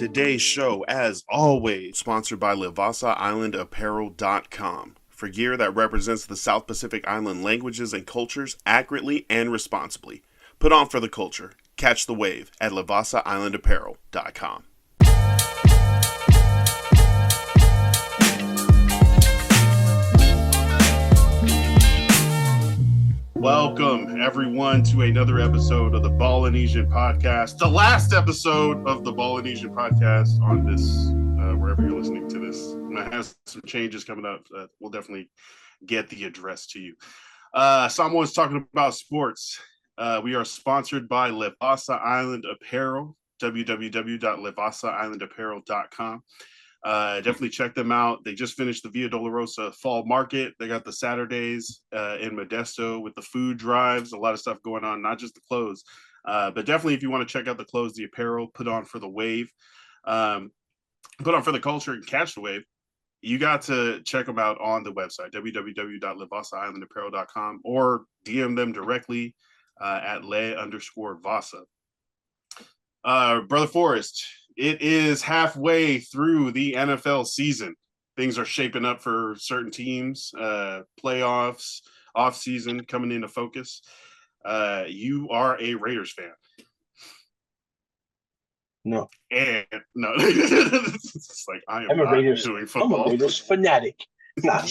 Today's show, as always, sponsored by LivassaIslandApparel.com for gear that represents the South Pacific Island languages and cultures accurately and responsibly. Put on for the culture. Catch the wave at LivassaIslandApparel.com. Welcome, everyone, to another episode of the Ballinesian podcast. The last episode of the Ballinesian podcast on this, wherever you're listening to this. I'm going to have some changes coming up. We'll definitely get the address to you. Someone's talking about sports. We are sponsored by Livassa Island Apparel, www.livassaislandapparel.com. Definitely check them out. They just finished the Via Dolorosa Fall Market. They got the Saturdays in Modesto with the food drives, a lot of stuff going on, not just the clothes. But definitely if you want to check out the clothes, the apparel, put on for the wave, put on for the culture and catch the wave, you got to check them out on the website, www.livassaislandapparel.com, or DM them directly at le_Vassa. Brother Forrest, it is halfway through the NFL season. Things are shaping up for certain teams, playoffs, off season coming into focus. You are a Raiders fan. No. And no. It's like I'm a Raiders, doing football. I'm a Raiders fanatic. Yeah.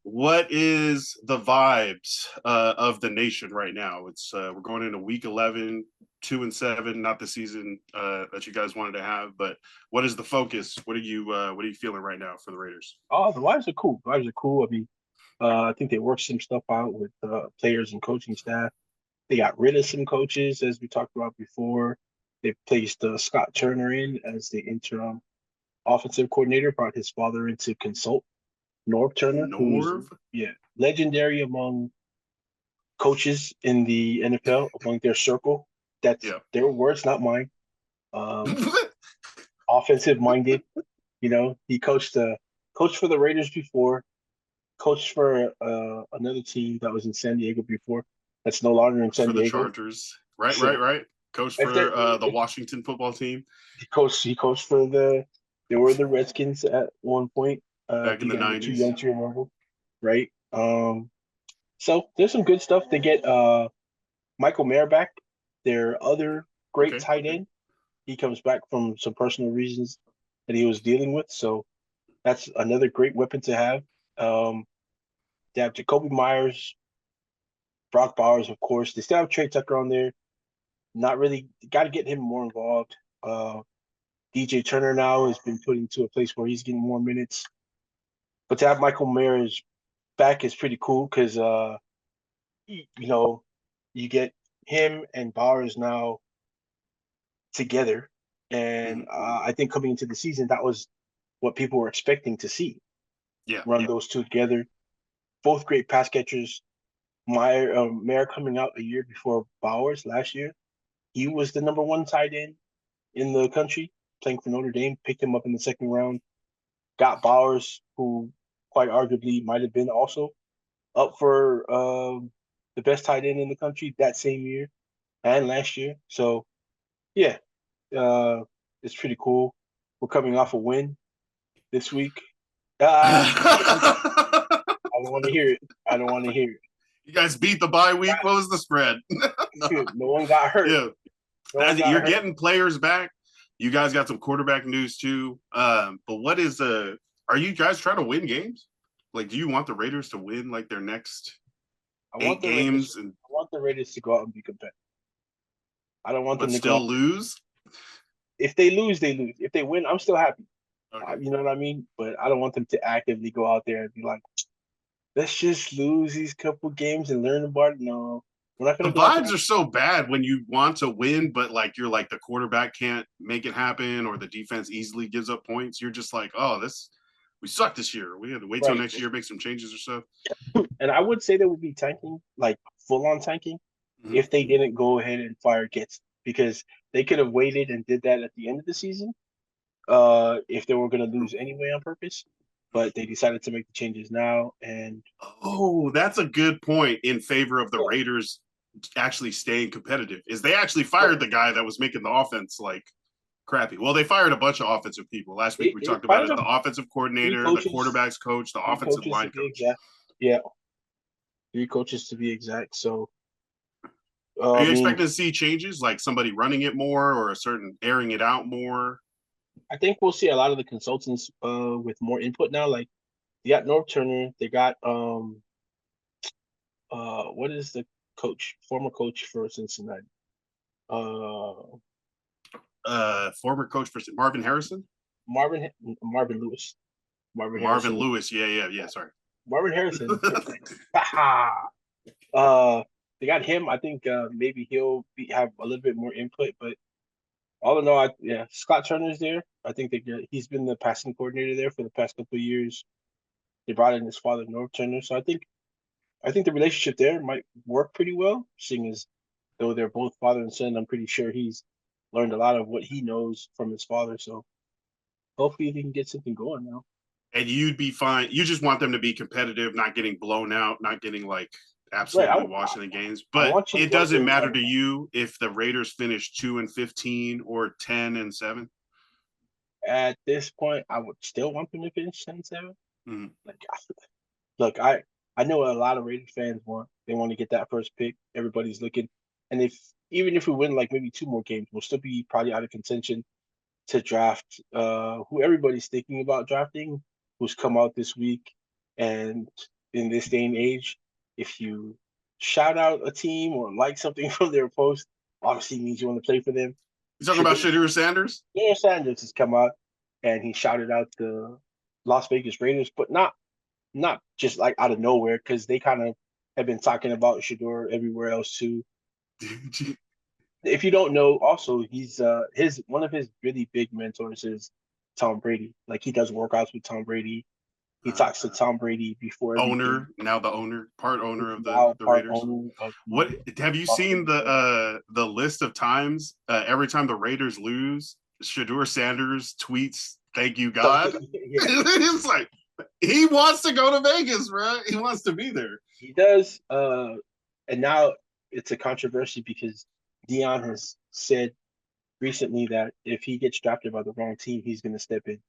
What is the vibes of the nation right now? It's we're going into week 11, 2-7, not the season that you guys wanted to have, but what is the focus? What are you feeling right now for the Raiders? Oh, the vibes are cool. I mean, I think they worked some stuff out with players and coaching staff. They got rid of some coaches, as we talked about before. They placed Scott Turner in as the interim offensive coordinator, brought his father in to consult. Norv Turner, who's legendary among coaches in the NFL, among their circle. That's their words, not mine. Offensive minded, he coached for the Raiders before, coached for another team that was in San Diego before. That's no longer in San Diego. For the Chargers, right. Coached for the Washington football team. He coached for they were the Redskins at one point. Back in the 90s. Too young to remember, right? So there's some good stuff. They get Michael Mayer back, their other great tight end. He comes back from some personal reasons that he was dealing with. So that's another great weapon to have. They have Jacoby Myers, Brock Bowers, of course. They still have Trey Tucker on there. Not really, got to get him more involved. DJ Turner now has been put into a place where he's getting more minutes. But to have Michael Myers back is pretty cool because, you get him and Bowers now together. And I think coming into the season, that was what people were expecting to see. Those two together. Both great pass catchers. Mayer coming out a year before Bowers last year. He was the number one tight end in the country, playing for Notre Dame, picked him up in the second round. Got Bowers, who quite arguably might have been also up for the best tight end in the country that same year and last year. So, it's pretty cool. We're coming off a win this week. I don't want to hear it. You guys beat the bye week. What was the spread? No one got hurt. Yeah. You're getting players back. You guys got some quarterback news too. But what is are you guys trying to win games? Like, do you want the Raiders to win like their next 8 games? I want the Raiders to go out and be competitive. I don't want them to still lose. If they lose, they lose. If they win, I'm still happy. Okay. You know what I mean? But I don't want them to actively go out there and be like, let's just lose these couple games and learn about it. No. We're not gonna the vibes are so bad when you want to win, but like you're like the quarterback can't make it happen or the defense easily gives up points. You're just like, we suck this year. We had to wait till next year, make some changes or so. And I would say they would be tanking, like full-on tanking, if they didn't go ahead and fire Gets, because they could have waited and did that at the end of the season if they were going to lose anyway on purpose. But they decided to make the changes now. And that's a good point in favor of the Raiders actually staying competitive. Is they actually fired the guy that was making the offense like crappy. Well, they fired a bunch of offensive people. Last week we talked about it. The offensive coordinator, the quarterback's coach, the offensive line coach. Exact. Yeah. 3 coaches to be exact. So are you expecting to see changes, like somebody running it more or a certain airing it out more? I think we'll see a lot of the consultants with more input now. Like they got North Turner, they got what is the former coach for Cincinnati? Former coach for Marvin Harrison? Marvin Lewis. Marvin Lewis, yeah. Sorry. Marvin Harrison. They got him. I think maybe he'll have a little bit more input, but all in all, Scott Turner's there. I think he's been the passing coordinator there for the past couple of years. They brought in his father, North Turner, so I think the relationship there might work pretty well. Seeing as though they're both father and son, I'm pretty sure he's learned a lot of what he knows from his father. So hopefully he can get something going now. And you'd be fine. You just want them to be competitive, not getting blown out, not getting like absolutely watching the games. But it doesn't matter to you if the Raiders finish 2-15 or 10-7. At this point, I would still want them to finish 10-7. Mm-hmm. Look, I know a lot of Raiders fans want to get that first pick. Everybody's looking, and even if we win like maybe 2 more games, we'll still be probably out of contention to draft who everybody's thinking about drafting, who's come out this week. And in this day and age, if you shout out a team or like something from their post, obviously means you want to play for them. You talking about Shedeur Sanders? Shedeur Sanders has come out and he shouted out the Las Vegas Raiders, but not just like out of nowhere, because they kind of have been talking about Shedeur everywhere else too. If you don't know, also he's one of his really big mentors is Tom Brady. Like he does workouts with Tom Brady. He talks to Tom Brady before part owner of the Raiders. What have you seen the list of times every time the Raiders lose, Shedeur Sanders tweets, "Thank you, God." It's like he wants to go to Vegas, bro. He wants to be there. He does. And now it's a controversy because Dion has said recently that if he gets drafted by the wrong team, he's going to step in.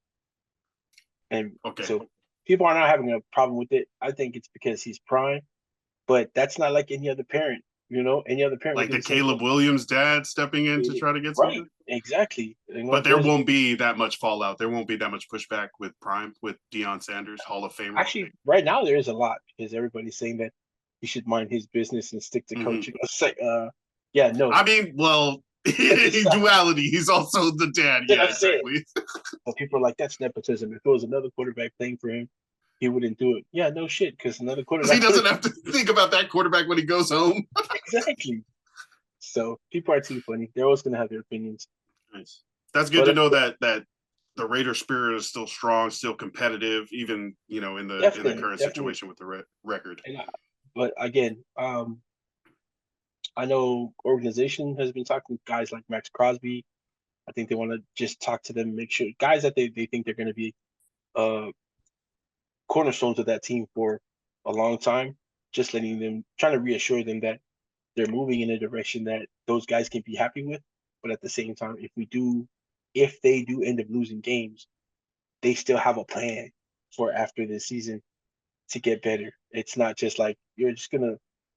And so people are not having a problem with it. I think it's because he's prime, but that's not like any other parent. Any other parent. Like the Caleb Williams dad stepping in to try to get something? Right, exactly. But there won't be that much fallout. There won't be that much pushback with Prime, with Deion Sanders, Hall of Famer. Actually, right now there is a lot because everybody's saying that he should mind his business and stick to coaching. It's like, no. I mean, well, duality. He's also the dad. Yeah, exactly. But people are like, that's nepotism. If it was another quarterback playing for him, he wouldn't do it. Yeah, no shit, because another quarterback. He doesn't have to think about that quarterback when he goes home. Exactly. So people are too funny. They're always going to have their opinions. Nice. That's good to know that the Raider spirit is still strong, still competitive, even in the current situation with the record. But again, I know organization has been talking to guys like Max Crosby. I think they want to just talk to them, make sure guys that they think they're going to be cornerstones of that team for a long time, just trying to reassure them that they're moving in a direction that those guys can be happy with. But at the same time, if they do end up losing games, they still have a plan for after this season to get better. It's not just like we're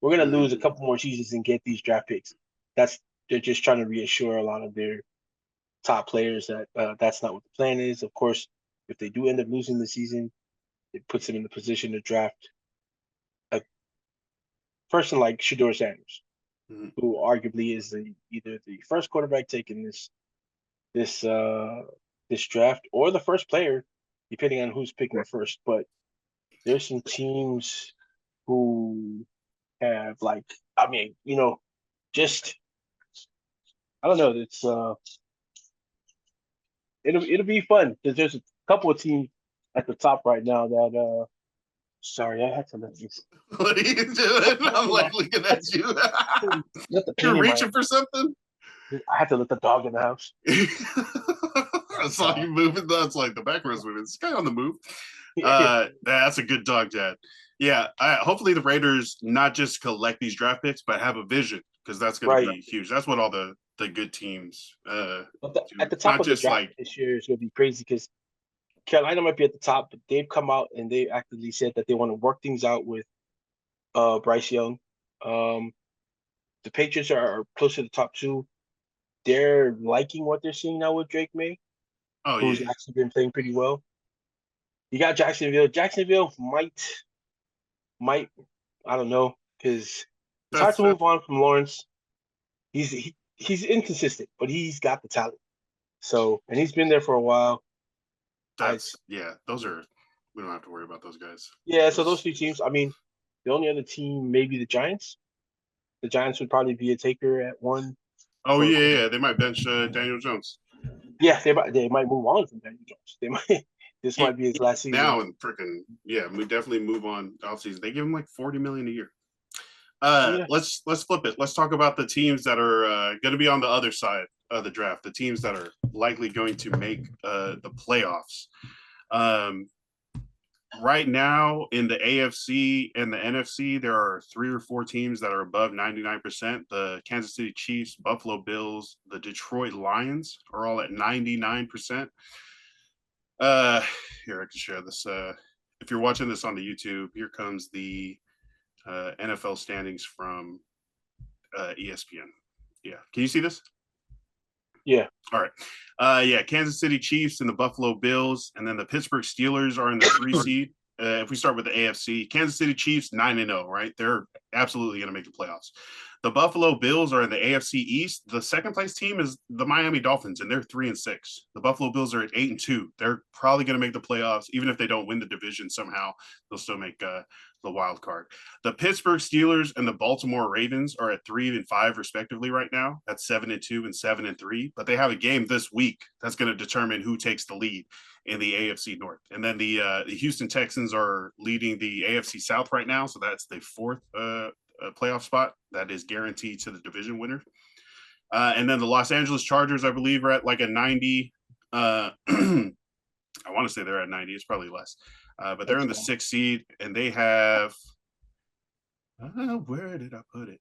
gonna lose a couple more seasons and get these draft picks. They're just trying to reassure a lot of their top players that that's not what the plan is. Of course, if they do end up losing the season, it puts them in the position to draft a person like Shedeur Sanders, who arguably is either the first quarterback taken this draft or the first player, depending on who's picking first. But there's some teams who have just I don't know. It's it'll be fun because there's a couple of teams at the top right now that sorry, I had to let this. What are you doing? I'm like looking at you. You're reaching for something? I had to let the dog in the house. I saw you moving. That's like the background's moving. It's kind of on the move. That's a good dog, Dad. Yeah, hopefully the Raiders not just collect these draft picks, but have a vision, because that's going to be huge. That's what all the the good teams. But at the top of the draft this year is going to be crazy because Carolina might be at the top, but they've come out and they actively said that they want to work things out with Bryce Young. The Patriots are close to the top 2. They're liking what they're seeing now with Drake May, who's actually been playing pretty well. You got Jacksonville. Jacksonville might I don't know, because it's hard to move on from Lawrence. He's inconsistent, but he's got the talent. So, and he's been there for a while. Those are, we don't have to worry about those guys. Yeah, so those 2 teams. I mean, the only other team may be the Giants. The Giants would probably be a taker at 1. Oh yeah, they might bench Daniel Jones. Yeah, they might move on from Daniel Jones. They might. This might be his last season. Now and freaking we definitely move on offseason. They give him like $40 million a year. Let's flip it. Let's talk about the teams that are going to be on the other side of the draft. The teams that are likely going to make the playoffs. Right now in the AFC and the NFC, there are 3 or 4 teams that are above 99%. The Kansas City Chiefs, Buffalo Bills, the Detroit Lions are all at 99%. Here, I can share this. If you're watching this on the YouTube, here comes the NFL standings from ESPN. Yeah. Can you see this? Yeah. All right. Kansas City Chiefs and the Buffalo Bills, and then the Pittsburgh Steelers are in the 3 seed. If we start with the AFC, Kansas City Chiefs 9-0, right? They're absolutely going to make the playoffs. The Buffalo Bills are in the AFC East. The second place team is the Miami Dolphins, and they're 3-6. The Buffalo Bills are at 8-2. They're probably going to make the playoffs, even if they don't win the division somehow. They'll still make the wild card. The Pittsburgh Steelers and the Baltimore Ravens are at 3-5 respectively right now. That's 7-2 and 7-3. But they have a game this week that's going to determine who takes the lead in the AFC North. And then the Houston Texans are leading the AFC South right now, so that's the 4th playoff spot that is guaranteed to the division winner. And then the Los Angeles Chargers, I believe, are at like a 90. I want to say they're at 90. It's probably less. But they're in the 6th seed, and they have where did I put it?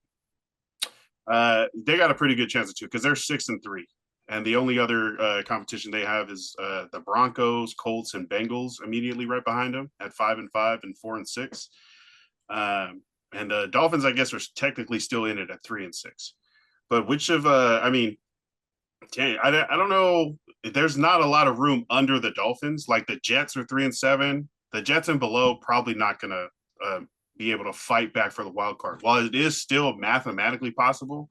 They got a pretty good chance of 2 because they're 6-3. And the only other competition they have is the Broncos, Colts, and Bengals immediately right behind them at 5-5 and 4-6. And the Dolphins, I guess, are technically still in it at 3-6. But which of, I don't know. There's not a lot of room under the Dolphins. Like the Jets are 3-7. The Jets and below probably not going to be able to fight back for the wild card. While it is still mathematically possible,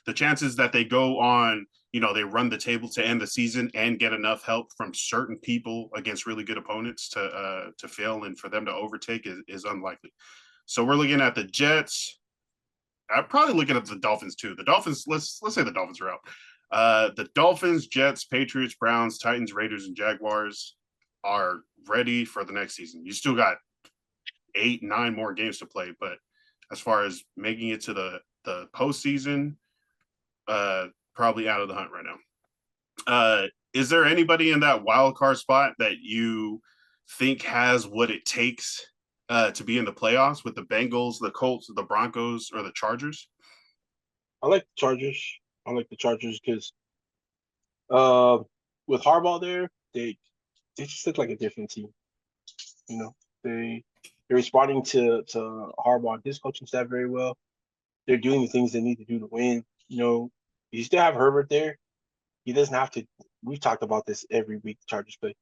the chances that they go on, they run the table to end the season and get enough help from certain people against really good opponents to fail and for them to overtake is unlikely. So we're looking at the Jets. I'm probably looking at the Dolphins too. The Dolphins, let's say the Dolphins are out. The Dolphins, Jets, Patriots, Browns, Titans, Raiders, and Jaguars are ready for the next season. You still got 8-9 more games to play, but as far as making it to the postseason, probably out of the hunt right now. Is there anybody in that wild card spot that you think has what it takes to be in the playoffs with the Bengals, the Colts, the Broncos, or the Chargers? I like the Chargers because with Harbaugh there, they just look like a different team. They're responding to Harbaugh and his coaching staff very well. They're doing the things they need to do to win. You still have Herbert there. He doesn't have to. We've talked about this every week. The Chargers play.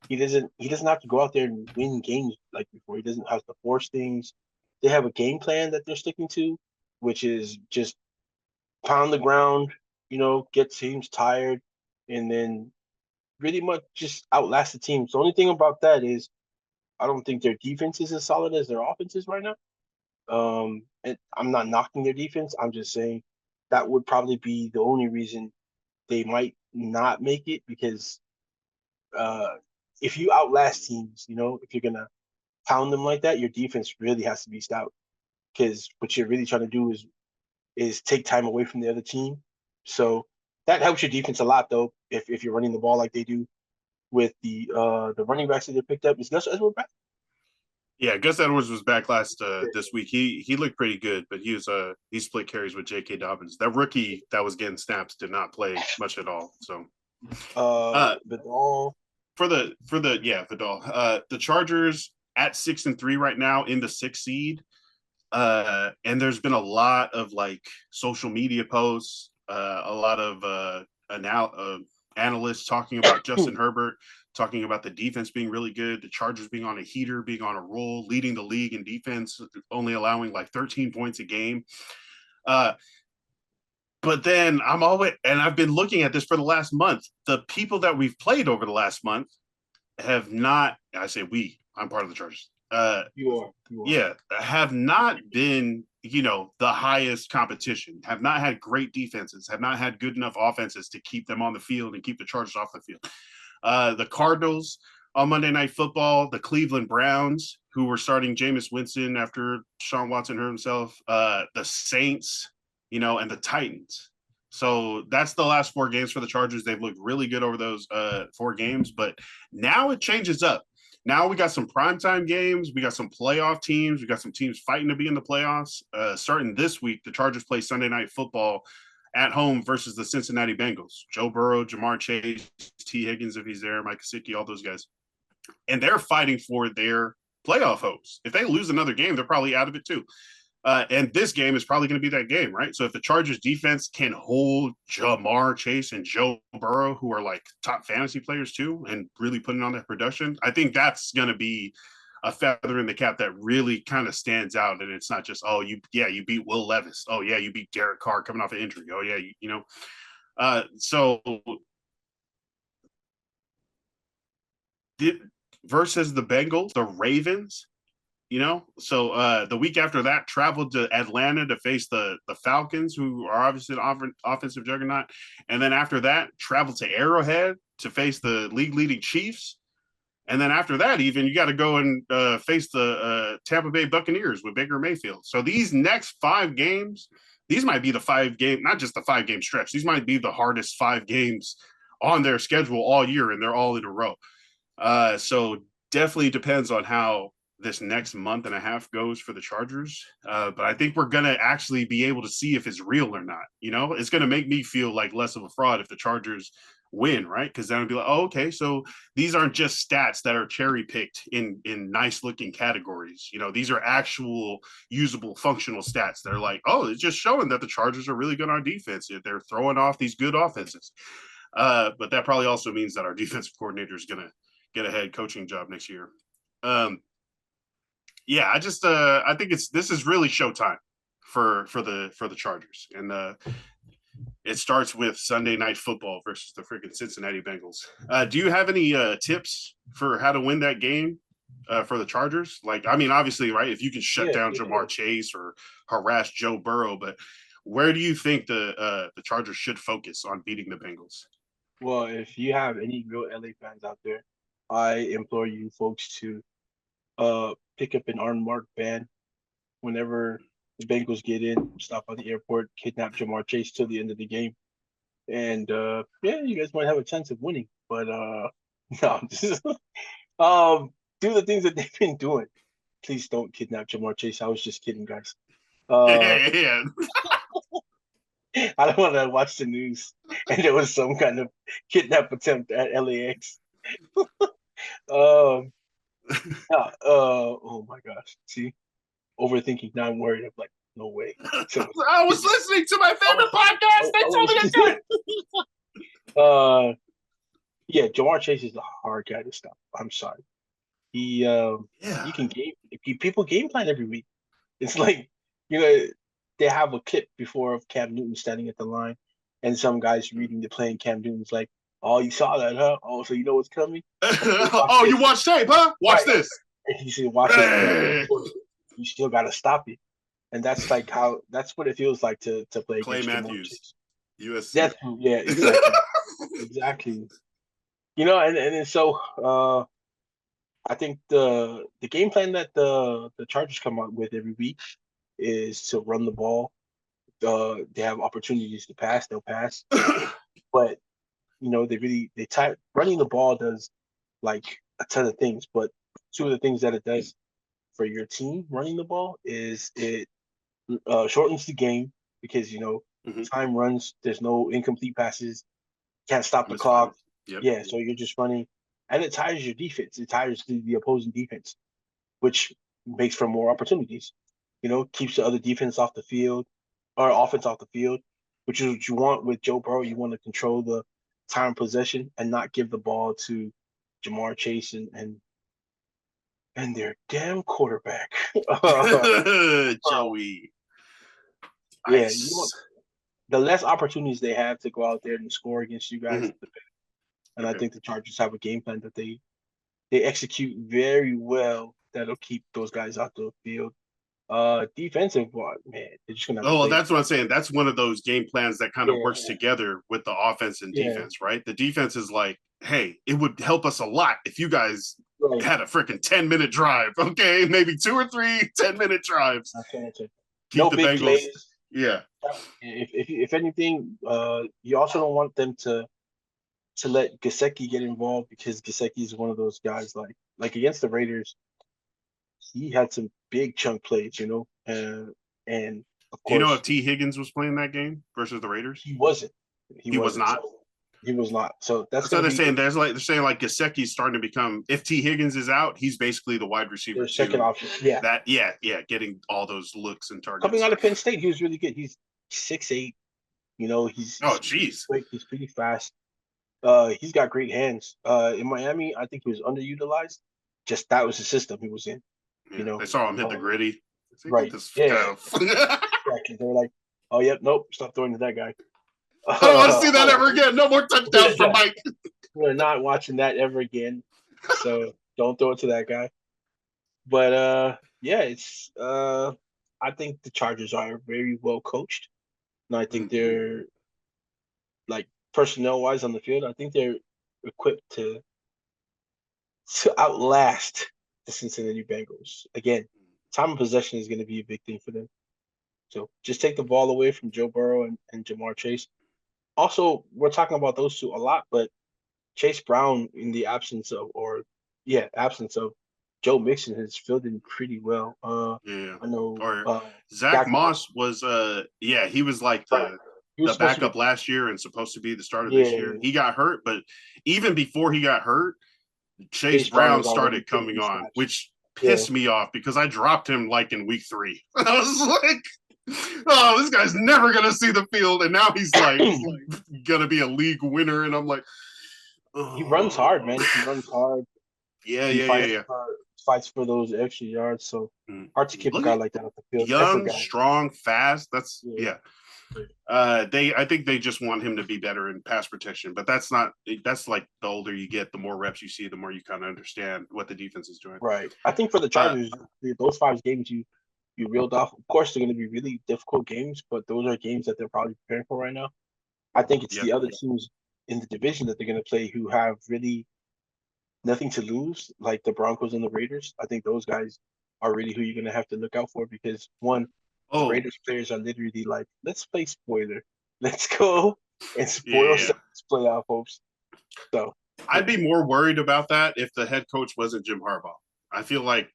He doesn't have to go out there and win games like before. He doesn't have to force things. They have a game plan that they're sticking to, which is just pound the ground, get teams tired, and then really much just outlast the teams. The only thing about that is I don't think their defense is as solid as their offense is right now. And I'm not knocking their defense. I'm just saying that would probably be the only reason they might not make it, because if you outlast teams, if you're gonna pound them like that, your defense really has to be stout, because what you're really trying to do is take time away from the other team. So that helps your defense a lot, though, if you're running the ball like they do with the running backs that they picked up. Is Gus Edwards back? Yeah, Gus Edwards was back last this week. He looked pretty good, but he split carries with J.K. Dobbins. That rookie that was getting snaps did not play much at all. So Vidal. Vidal. The Chargers at 6-3 right now in the 6th seed. And there's been a lot of like social media posts, a lot of analysts talking about Justin Herbert, talking about the defense being really good, the Chargers being on a heater, being on a roll, leading the league in defense, only allowing like 13 points a game. But then I've been looking at this for the last month. The people that we've played over the last month have not, I say we, I'm part of the Chargers. You are. Yeah, have not been, the highest competition, have not had great defenses, have not had good enough offenses to keep them on the field and keep the Chargers off the field. The Cardinals on Monday Night Football, the Cleveland Browns, who were starting Jameis Winston after Sean Watson hurt himself, the Saints, and the Titans. So that's the last 4 games for the Chargers. They've looked really good over those 4 games, but now it changes up. Now we got some primetime games. We got some playoff teams. We got some teams fighting to be in the playoffs. Starting this week, the Chargers play Sunday Night Football at home versus the Cincinnati Bengals. Joe Burrow, Jamar Chase, T. Higgins if he's there, Mike Gesicki, all those guys. And they're fighting for their playoff hopes. If they lose another game, they're probably out of it too. And this game is probably going to be that game, right? So if the Chargers defense can hold Jamar Chase and Joe Burrow, who are like top fantasy players too, and really putting on that production, I think that's going to be a feather in the cap that really kind of stands out. And it's not just, you beat Will Levis. Oh yeah, you beat Derek Carr coming off an injury. Oh yeah, so versus the Bengals, the Ravens, so the week after that, traveled to Atlanta to face the Falcons, who are obviously an offensive juggernaut. And then after that, traveled to Arrowhead to face the league-leading Chiefs. And then after that, even, you got to go and face the Tampa Bay Buccaneers with Baker Mayfield. So these next 5 games, these might be the 5-game, not just the 5-game stretch. These might be the hardest 5 games on their schedule all year, and they're all in a row. So definitely depends on how this next month and a half goes for the Chargers. But I think we're going to actually be able to see if it's real or not. It's going to make me feel like less of a fraud if the Chargers win, right? Because then I'd be like, okay, so these aren't just stats that are cherry picked in nice looking categories. These are actual usable functional stats that are like, it's just showing that the Chargers are really good on defense. They're throwing off these good offenses. But that probably also means that our defensive coordinator is going to get a head coaching job next year. Yeah, I think this is really showtime for the Chargers, and it starts with Sunday Night Football versus the freaking Cincinnati Bengals. Do you have any tips for how to win that game for the Chargers? Like, I mean, obviously, right? If you can shut down Jamar Chase or harass Joe Burrow, but where do you think the Chargers should focus on beating the Bengals? Well, if you have any real LA fans out there, I implore you folks to pick up an unmarked van whenever the Bengals get in, stop at the airport, kidnap Jamar Chase till the end of the game. And you guys might have a chance of winning. But no, just do the things that they've been doing. Please don't kidnap Jamar Chase. I was just kidding, guys. Yeah. I don't want to watch the news and there was some kind of kidnap attempt at LAX. Oh my gosh. See, overthinking. Now I'm worried. I'm like, no way. So, I was listening to my favorite podcast. They told me to do it. Yeah, Jamar Chase is a hard guy to stop. I'm sorry. He can game. People game plan every week. It's like, they have a clip before of Cam Newton standing at the line, and some guys reading the play, and Cam Newton's like, "Oh, you saw that, huh? Oh, so you know what's coming? Oh, you watch tape, huh? Watch this." And he said, "Watch it. You still got to stop it." And that's like that's what it feels like to play Clay against Matthews, USC. Yeah, exactly, exactly. And so I think the game plan that the Chargers come out with every week is to run the ball. They have opportunities to pass, they'll pass. But running the ball does like a ton of things, but 2 of the things that it does, for your team running the ball is it shortens the game because time runs. There's no incomplete passes. Can't stop the clock. Yep. Yeah, so you're just running, and it tires your defense. It tires the opposing defense, which makes for more opportunities. Keeps the other defense off the field or offense off the field, which is what you want with Joe Burrow. You want to control the time possession and not give the ball to Jamar Chase and their damn quarterback. Joey. Yeah, the less opportunities they have to go out there and score against you guys, the better. And I think the Chargers have a game plan that they execute very well that'll keep those guys out the field. Defensive, man, they're just gonna. Oh, that's what I'm saying. That's one of those game plans that kind of works together with the offense and defense, right? The defense is like, hey, it would help us a lot if you guys had a freaking 10-minute drive. Okay, maybe 2 or 3 10-minute drives. No big Bengals plays. Yeah. If anything, you also don't want them to let Gesicki get involved because Gesicki is one of those guys like against the Raiders. He had some big chunk plays, and of course. Do you know if T. Higgins was playing that game versus the Raiders? He wasn't. He was not. So he was not. So that's what they're saying. They're saying Gesicki's starting to become. If T. Higgins is out, he's basically the wide receiver. Their second option. Yeah. Getting all those looks and targets. Coming out of Penn State, he was really good. He's 6'8". He's quick. He's pretty fast. He's got great hands. In Miami, I think he was underutilized. Just that was the system he was in. They saw him hit the gritty. Right. Yeah. They were like, oh, yep, nope, stop throwing to that guy. I don't want to see that ever again. No more touchdowns for Mike. We're not watching that ever again. So don't throw it to that guy. But it's I think the Chargers are very well coached. And I think they're like personnel wise on the field, I think they're equipped to outlast the Cincinnati Bengals. Again, time of possession is going to be a big thing for them. So just take the ball away from Joe Burrow and Jamar Chase. Also, we're talking about those two a lot, but Chase Brown, in the absence of Joe Mixon, has filled in pretty well. I know. Or Zach Moss was, he was like the backup last year and supposed to be the starter this year. He got hurt, but even before he got hurt, Chase Brown started coming on, which pissed me off because I dropped him like in week 3. I was like, oh, this guy's never going to see the field. And now he's like going to be a league winner. And I'm like, oh. He runs hard, man. He runs hard. Yeah. Fights for those extra yards. So hard to keep a guy like that on the field. Young, strong, fast. That's I think they just want him to be better in pass protection, but that's like the older you get, the more reps you see, the more you kind of understand what the defense is doing. Right. I think for the Chargers, those 5 games you reeled off, of course, they're going to be really difficult games, but those are games that they're probably preparing for right now. I think it's the other teams in the division that they're going to play who have really nothing to lose, like the Broncos and the Raiders. I think those guys are really who you're going to have to look out for because the Raiders players are literally like, let's play spoiler. Let's go and spoil some playoff hopes. So I'd be more worried about that if the head coach wasn't Jim Harbaugh. I feel like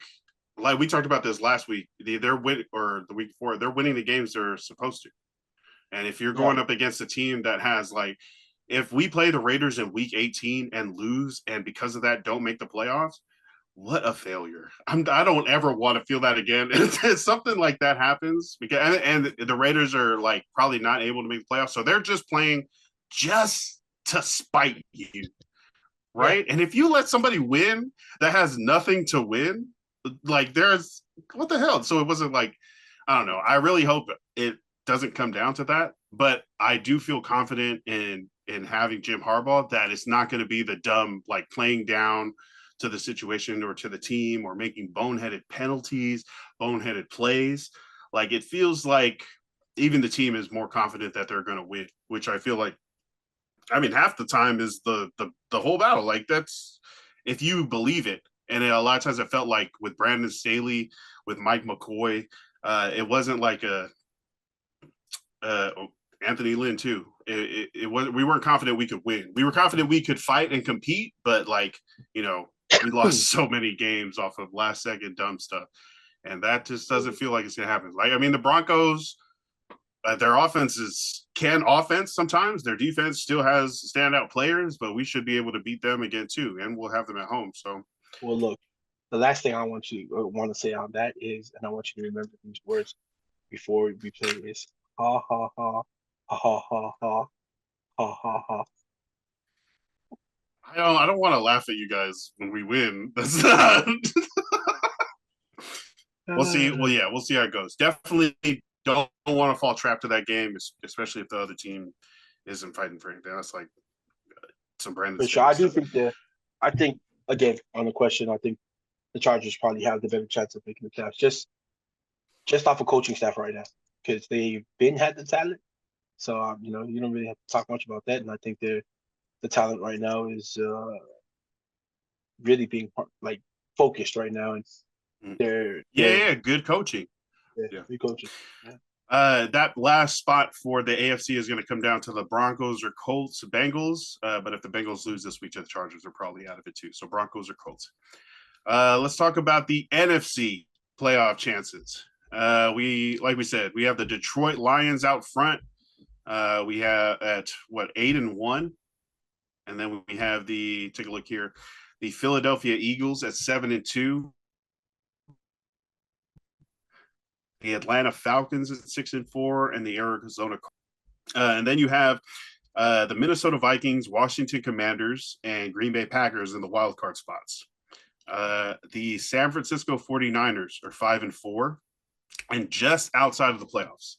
we talked about this last week. They're the week before. They're winning the games they're supposed to. And if you're going up against a team that has if we play the Raiders in week 18 and lose, and because of that don't make the playoffs, what a failure. I don't ever want to feel that again. If something like that happens, because and the Raiders are probably not able to make the playoffs, so they're just playing just to spite you, right? And if you let somebody win that has nothing to win, there's what the hell? So it wasn't I don't know. I really hope it doesn't come down to that, but I do feel confident in having Jim Harbaugh that it's not going to be the dumb playing down to the situation or to the team or making boneheaded penalties, boneheaded plays. It feels like even the team is more confident that they're going to win, which I feel half the time is the whole battle. That's if you believe it. And a lot of times I felt like with Brandon Staley, with Mike McCoy, it wasn't Anthony Lynn too. It was, we weren't confident we could win. We were confident we could fight and compete, but we lost so many games off of last second dumb stuff. and that just doesn't feel like it's going to happen. Like, I mean, the Broncos, their offense can offense sometimes. Their defense still has standout players, but we should be able to beat them again too, and we'll have them at home. So, well, look, the last thing I want to say on that is, and I want you to remember these words before we play this. Ha ha ha ha ha ha ha ha ha ha. I don't want to laugh at you guys when we win. That's not. We'll see. Well, yeah, we'll see how it goes. Definitely don't want to fall trap to that game, especially if the other team isn't fighting for anything. That's like some Brandon. For sure, I do think I think again on the question, I think the Chargers probably have the better chance of making the playoffs just off of coaching staff right now because they've had the talent. So you don't really have to talk much about that, and I think the talent right now is really being like focused right now, and they're good coaching. Yeah, good coaching. Yeah. That last spot for the AFC is going to come down to the Broncos or Colts, Bengals. But if the Bengals lose this week to the Chargers, they're probably out of it too. So Broncos or Colts. Let's talk about the NFC playoff chances. Like we said, we have the Detroit Lions out front. We have at 8-1, and then we have take a look here, the Philadelphia Eagles at 7-2. The Atlanta Falcons at 6-4, and the Arizona. And then you have the Minnesota Vikings, Washington Commanders, and Green Bay Packers in the wild card spots. The San Francisco 49ers are 5-4 and just outside of the playoffs.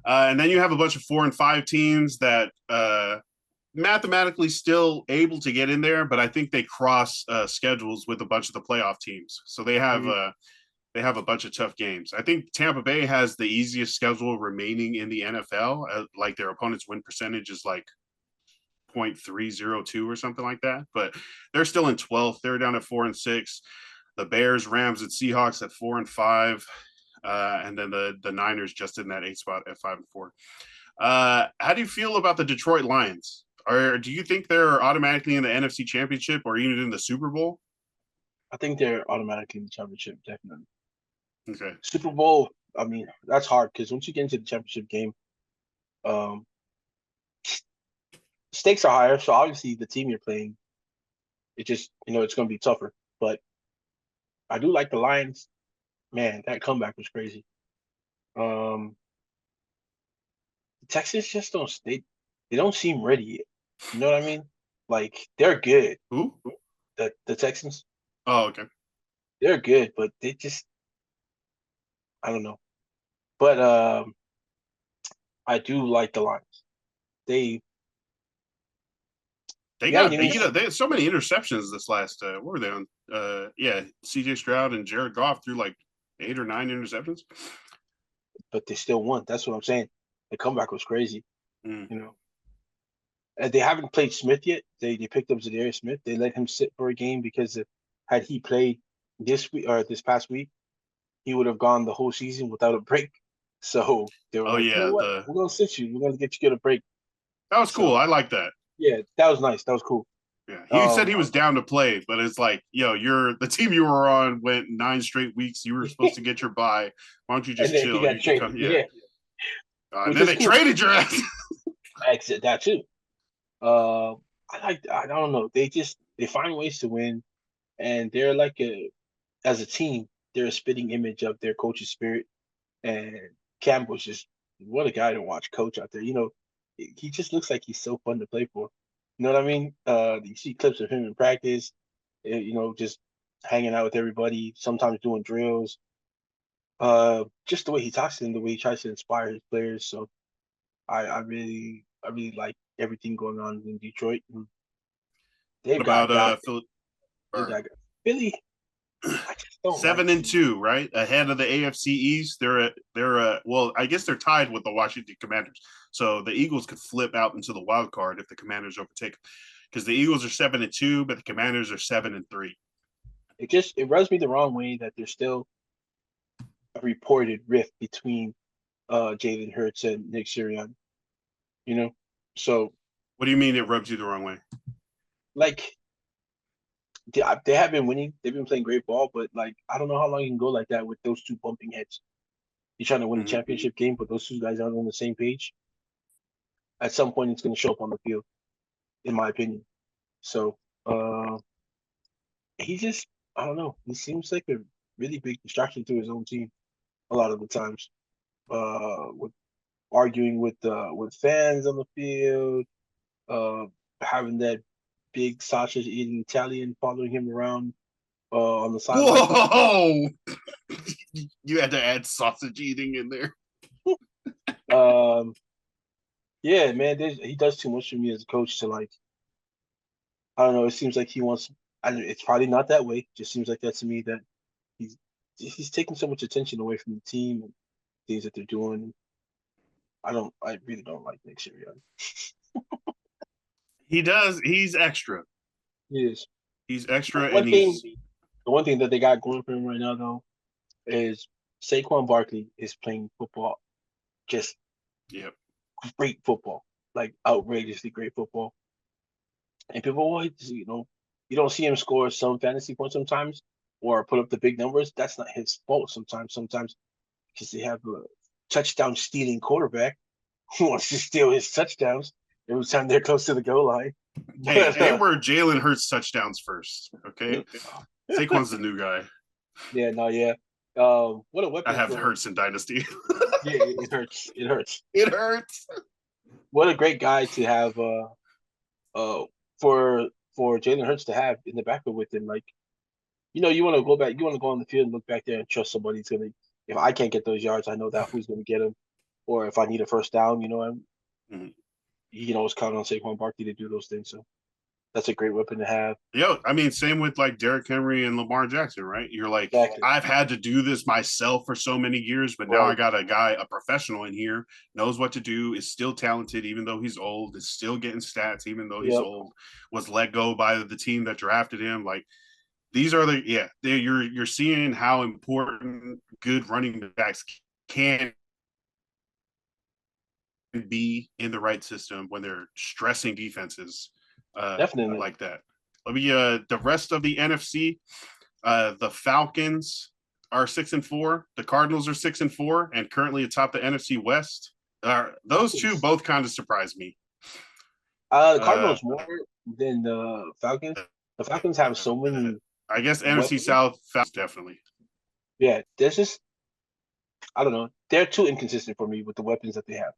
And then you have a bunch of 4 and 5 teams that mathematically still able to get in there, but I think they cross schedules with a bunch of the playoff teams. So they have they have a bunch of tough games. I think Tampa Bay has the easiest schedule remaining in the NFL. Like their opponent's win percentage is like 0.302 or something like that, but they're still in 12th. They're down at 4-6. The Bears, Rams, and Seahawks at 4-5. And then the Niners just in that 8th spot at 5-4. How do you feel about the Detroit Lions? Or do you think they're automatically in the NFC Championship or even in the Super Bowl? I think they're automatically in the championship, definitely. Okay. Super Bowl, I mean, that's hard because once you get into the championship game, stakes are higher. So obviously the team you're playing, it just, it's going to be tougher. But I do like the Lions. Man, that comeback was crazy. The Texans just they don't seem ready yet. You know what I mean? Like they're good. Who? The Texans. Oh, okay. They're good, but they just I don't know. But I do like the Lions. They had so many interceptions this last what were they on? CJ Stroud and Jared Goff threw like 8 or 9 interceptions. But they still won. That's what I'm saying. The comeback was crazy. And they haven't played Smith yet. They picked up Zadarius Smith. They let him sit for a game because had he played this week or this past week, he would have gone the whole season without a break. So they were you know what? We're gonna sit you. We're gonna get a break. That was cool. I like that. Yeah, that was nice. That was cool. Yeah, he said he was down to play, but it's like, you're the team you were on went 9 straight weeks. You were supposed to get your bye. Why don't you just chill? He got traded. And then they traded your ass. Exit that too. I don't know. They find ways to win, and they're like as a team, they're a spitting image of their coach's spirit. And Campbell's just what a guy to watch coach out there. He just looks like he's so fun to play for. You know what I mean? You see clips of him in practice, just hanging out with everybody, sometimes doing drills. Just the way he talks to them, the way he tries to inspire his players. So I really like everything going on in Detroit. They've got Philly. I just don't 7-2, right? Ahead of the AFC East. They're well, I guess they're tied with the Washington Commanders. So the Eagles could flip out into the wild card if the Commanders overtake them. Because the Eagles are 7-2, but the Commanders are 7-3. It rubs me the wrong way that there's still a reported rift between Jalen Hurts and Nick Sirianni. So what do you mean it rubs you the wrong way? Like they have been winning. They've been playing great ball, but like I don't know how long you can go like that with those two bumping heads. You're trying to win a Mm-hmm. championship game, but those two guys aren't on the same page. At some point, it's going to show up on the field, in my opinion. So he just, I don't know. He seems like a really big distraction to his own team a lot of the times. With arguing with fans on the field, uh, having that big sausage eating Italian following him around on the sideline. Whoa! You had to add sausage eating in there. Yeah, man, he does too much for me as a coach to like. I don't know. It seems like he wants. It's probably not that way. It just seems like that to me that he's he's taking so much attention away from the team and things that they're doing. I really don't like Nick Sirianni. He does. He's extra. He is. He's extra, One and thing, he's. the one thing that they got going for him right now though is Saquon Barkley is playing football, just Yep. great football, like outrageously great football. And people always, you don't see him score some fantasy points sometimes or put up the big numbers. That's not his fault sometimes because they have a touchdown stealing quarterback who wants to steal his touchdowns every time they're close to the goal line. Hey, But they were Jalen Hurts touchdowns first. Okay. Saquon's the new guy. yeah, no, yeah. What a I weapon have for Hurts in Dynasty. yeah, it hurts. It hurts. It hurts. What a great guy to have uh for Jalen Hurts to have in the backfield with him. Like, you want to go back, you want to go on the field and look back there and trust somebody's gonna. If I can't get those yards, I know that who's gonna get them. Or if I need a first down, Mhm. you can always count on Saquon Barkley to do those things. So that's a great weapon to have. Yo, I mean, same with like Derrick Henry and Lamar Jackson, right? You're like, Exactly. I've had to do this myself for so many years, but now I Right. got a professional in here, knows what to do, is still talented, even though he's old, is still getting stats, even though he's Yep. old, was let go by the team that drafted him. Like, these are you're seeing how important good running backs can be in the right system when they're stressing defenses Definitely. like that. Let me the rest of the NFC. The Falcons are 6-4. The Cardinals are 6-4, and currently atop the NFC West. Those two both kind of surprised me. The Cardinals more than the Falcons. The Falcons have so many I guess NFC weapons. South, definitely. Yeah, there's just I don't know. They're too inconsistent for me with the weapons that they have.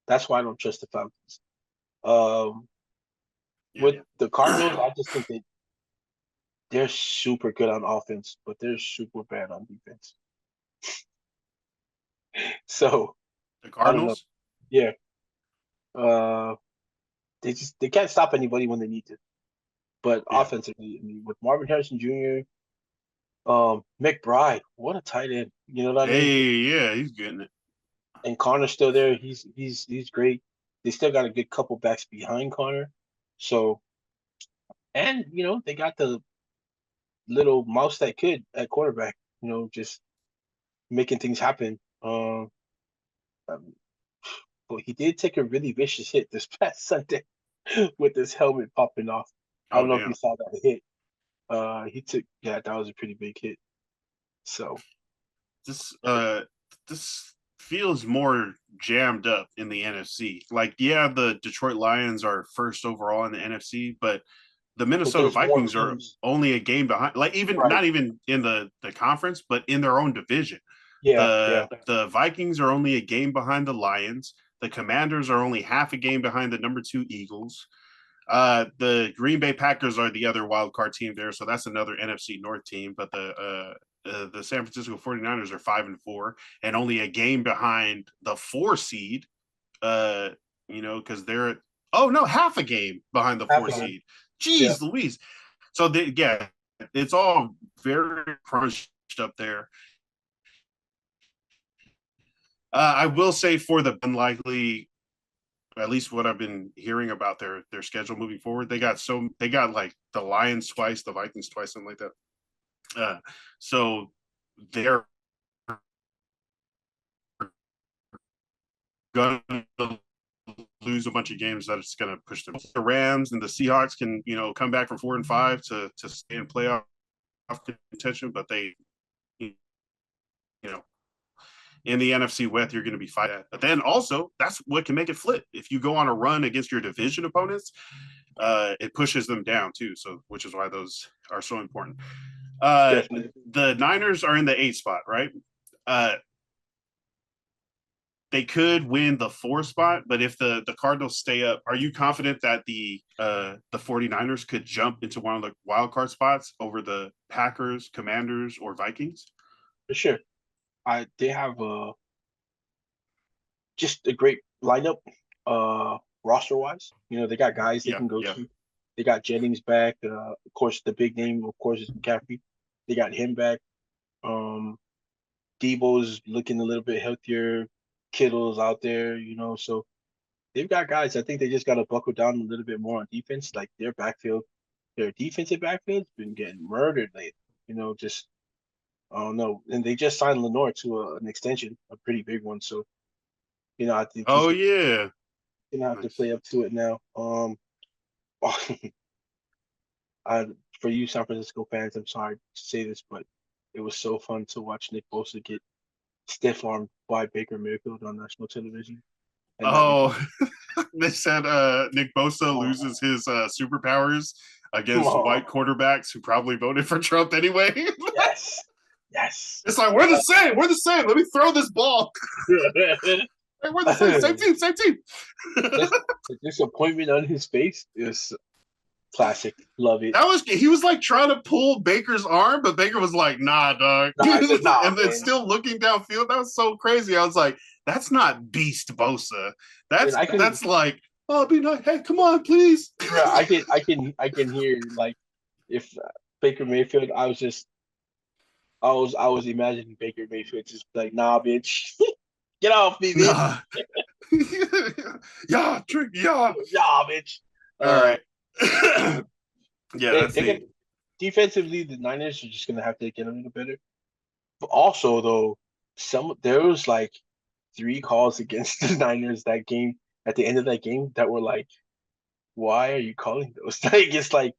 That's why I don't trust the Falcons. Um, with the Cardinals, I just think they're super good on offense, but they're super bad on defense. So The I don't know. Cardinals? Yeah. Uh, they can't stop anybody when they need to. But offensively, I mean, with Marvin Harrison Jr., McBride, what a tight end. You know what I mean? Hey, yeah, he's getting it. And Connor's still there. He's great. They still got a good couple backs behind Connor. So, and they got the little mouse that could at quarterback. Just making things happen. Um, but he did take a really vicious hit this past Sunday with his helmet popping off. I Oh, don't know if you damn. saw that hit. He took that was a pretty big hit. So This feels more jammed up in the NFC. Like, yeah, the Detroit Lions are first overall in the NFC, but the Minnesota there's more Vikings are teams. only a game behind. Like, even Right. not even in the conference, but in their own division. Yeah. The Vikings are only a game behind the Lions. The Commanders are only half a game behind the number 2 Eagles. The Green Bay Packers are the other wild card team there, so that's another NFC North team. But the San Francisco 49ers are 5-4 and only a game behind the 4 seed. Because they're half a game behind the 4 seed. Jeez Louise. So it's all very crunched up there. I will say for the unlikely, at least what I've been hearing about their schedule moving forward, they got like the Lions twice, the Vikings twice, something like that. So they're gonna lose a bunch of games that it's going to push them. The Rams and the Seahawks can, come back from 4-5 to stay in playoff contention, but they, in the NFC West, you're going to be fighting. But then also, that's what can make it flip. If you go on a run against your division opponents, it pushes them down too. So, which is why those are so important. The Niners are in the 8th spot, right? They could win the 4th spot, but if the Cardinals stay up, are you confident that the 49ers could jump into one of the wild card spots over the Packers, Commanders, or Vikings? For sure. They have just a great lineup, roster wise. They got guys they can go to. They got Jennings back. Of course, the big name, of course, is McCaffrey. They got him back. Debo's looking a little bit healthier. Kittle's out there, so they've got guys. I think they just got to buckle down a little bit more on defense. Like their defensive backfield's been getting murdered lately. Just I don't know. And they just signed Lenore to an extension, a pretty big one. So, I think he's gonna have to play up to it now. For you San Francisco fans, I'm sorry to say this, but it was so fun to watch Nick Bosa get stiff-armed by Baker Mayfield on national television. They said Nick Bosa loses his superpowers against white quarterbacks who probably voted for Trump anyway. Yes. It's like, we're the same. Let me throw this ball. Hey, we're the same team. The disappointment on his face is classic. Love it. He was like trying to pull Baker's arm, but Baker was like, nah, dog. And then still looking downfield. That was so crazy. I was like, that's not Beast Bosa. That's like, oh, be nice. Hey, come on, please. Yeah, I can hear, like, if Baker Mayfield, I was imagining Baker Mayfield just like, nah, bitch. Get off me, bitch. Nah. Yeah, bitch. All right. That's it. Defensively, the Niners are just gonna have to get a little better. But also, though, there was like 3 calls against the Niners that game at the end of that game that were like, why are you calling those? Like, it's like,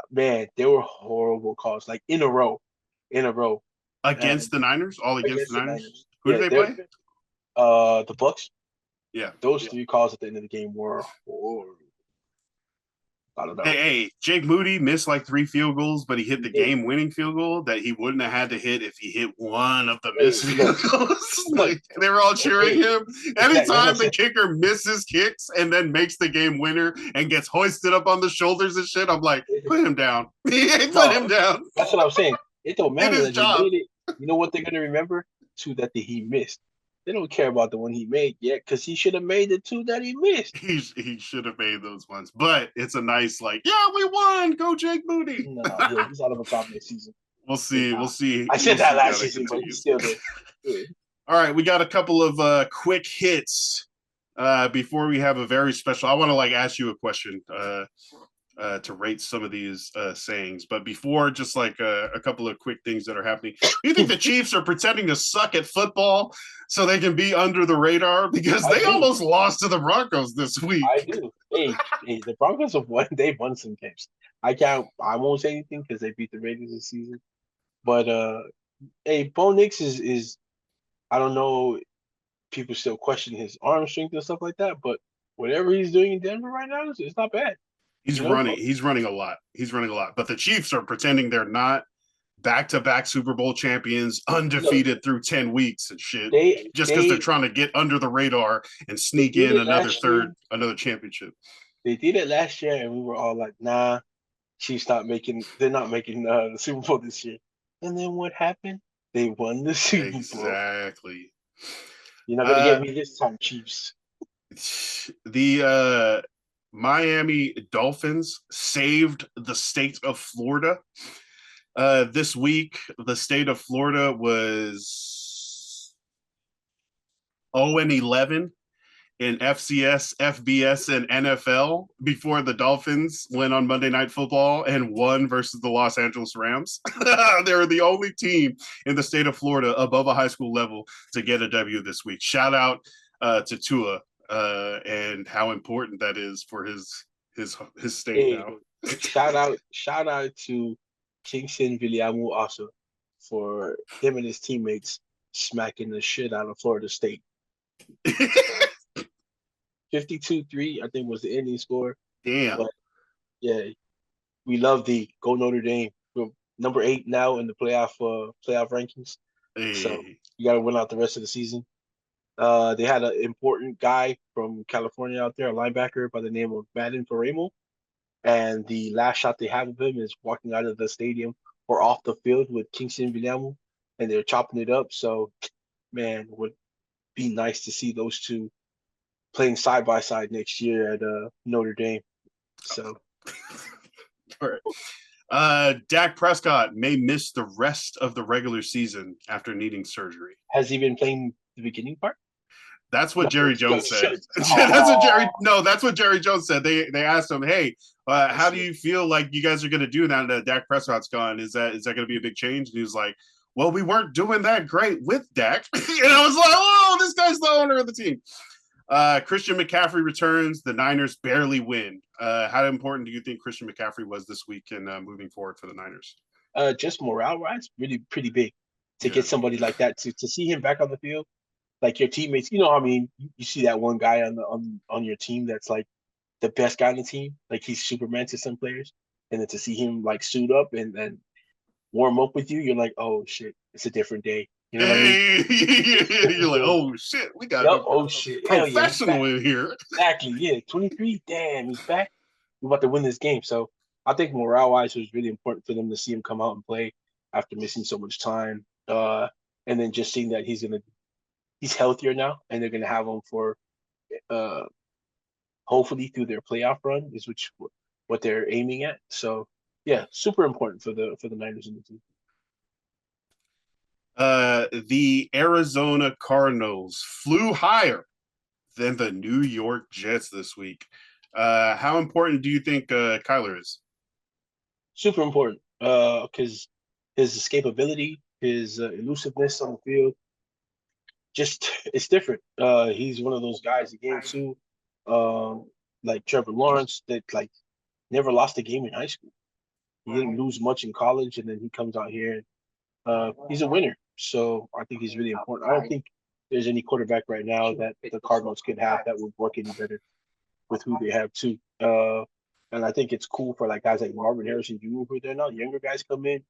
man, they were horrible calls, like in a row. Against the Niners? All against the Niners? Who did they play? The Bucks. Yeah. Those 3 calls at the end of the game were horrible. I don't know. Hey, Jake Moody missed like 3 field goals, but he hit the game-winning field goal that he wouldn't have had to hit if he hit one of the missed field goals. Like, they were all cheering him. Anytime the kicker misses kicks and then makes the game winner and gets hoisted up on the shoulders and shit, I'm like, put him down. Put him down. That's what I'm saying. It don't matter that he made it. You know what they're gonna remember? 2 that he missed. They don't care about the one he made yet because he should have made the 2 that he missed. He should have made those ones, but it's a nice we won. Go Jake Moody. No, he's out of a top next season. We'll see. I said that last season, but he's still there. All right, we got a couple of quick hits before we have a very special. I want to ask you a question to rate some of these sayings, but before, just a couple of quick things that are happening. Do you think the Chiefs are pretending to suck at football so they can be under the radar? Because they almost lost to the Broncos this week. I do. Hey, the Broncos have won. They've won some games. I won't say anything because they beat the Raiders this season. But Bo Nix is I don't know. People still question his arm strength and stuff like that, but whatever he's doing in Denver right now, it's not bad. He's running a lot. But the Chiefs are pretending they're not back-to-back Super Bowl champions, undefeated through 10 weeks and shit. Just because they're trying to get under the radar and sneak in another championship. They did it last year, and we were all like, nah, Chiefs they're not making the Super Bowl this year. And then what happened? They won the Super Bowl. Exactly. You're not going to get me this time, Chiefs. The Miami Dolphins saved the state of Florida. This week, the state of Florida was 0-11 in FCS, FBS, and NFL before the Dolphins went on Monday Night Football and won versus the Los Angeles Rams. They were the only team in the state of Florida above a high school level to get a W this week. Shout out to Tua. and how important that is for his state Hey, now. shout out to Kingston Viliamu also for him and his teammates smacking the shit out of Florida State. 52-3, I think was the ending score. Damn. But yeah, we love the Go Notre Dame. We're number 8 now in the playoff rankings. Hey. So you got to win out the rest of the season. They had an important guy from California out there, a linebacker by the name of Madden Paramo. And the last shot they have of him is walking out of the stadium or off the field with Kingston Viliamu, and they're chopping it up. So, man, would be nice to see those two playing side by side next year at Notre Dame. So, all right. Dak Prescott may miss the rest of the regular season after needing surgery. has he been playing the beginning part? That's what Jerry Jones said. That's what Jerry Jones said. They asked him, "Hey, how do you feel like you guys are going to do now that Dak Prescott's gone? Is that going to be a big change?" And he was like, "Well, we weren't doing that great with Dak." And I was like, "Oh, this guy's the owner of the team." Christian McCaffrey returns. The Niners barely win. How important do you think Christian McCaffrey was this week and moving forward for the Niners? Just morale-wise, really pretty big to get somebody like that to see him back on the field. Like your teammates, I mean, you see that one guy on your team that's like the best guy on the team, like he's Superman to some players, and then to see him like suit up and warm up with you, you're like, oh shit, it's a different day. You know what I mean? You're like, oh shit, we got professional in here. Exactly, yeah. 23, damn, he's back. We're about to win this game. So I think morale-wise, it was really important for them to see him come out and play after missing so much time. And then just seeing that he's healthier now, and they're gonna have him for hopefully through their playoff run is what they're aiming at. So yeah, super important for the Niners and the team. The Arizona Cardinals flew higher than the New York Jets this week. How important do you think Kyler is? Super important because his escapability, his elusiveness on the field, just it's different. He's one of those guys again too, like Trevor Lawrence that like never lost a game in high school. He didn't lose much in college, and then he comes out here and he's a winner. So I think he's really important. I don't think there's any quarterback right now that the Cardinals could have that would work any better with who they have too. And I think it's cool for like guys like Marvin Harrison Jr. who they're now younger guys come in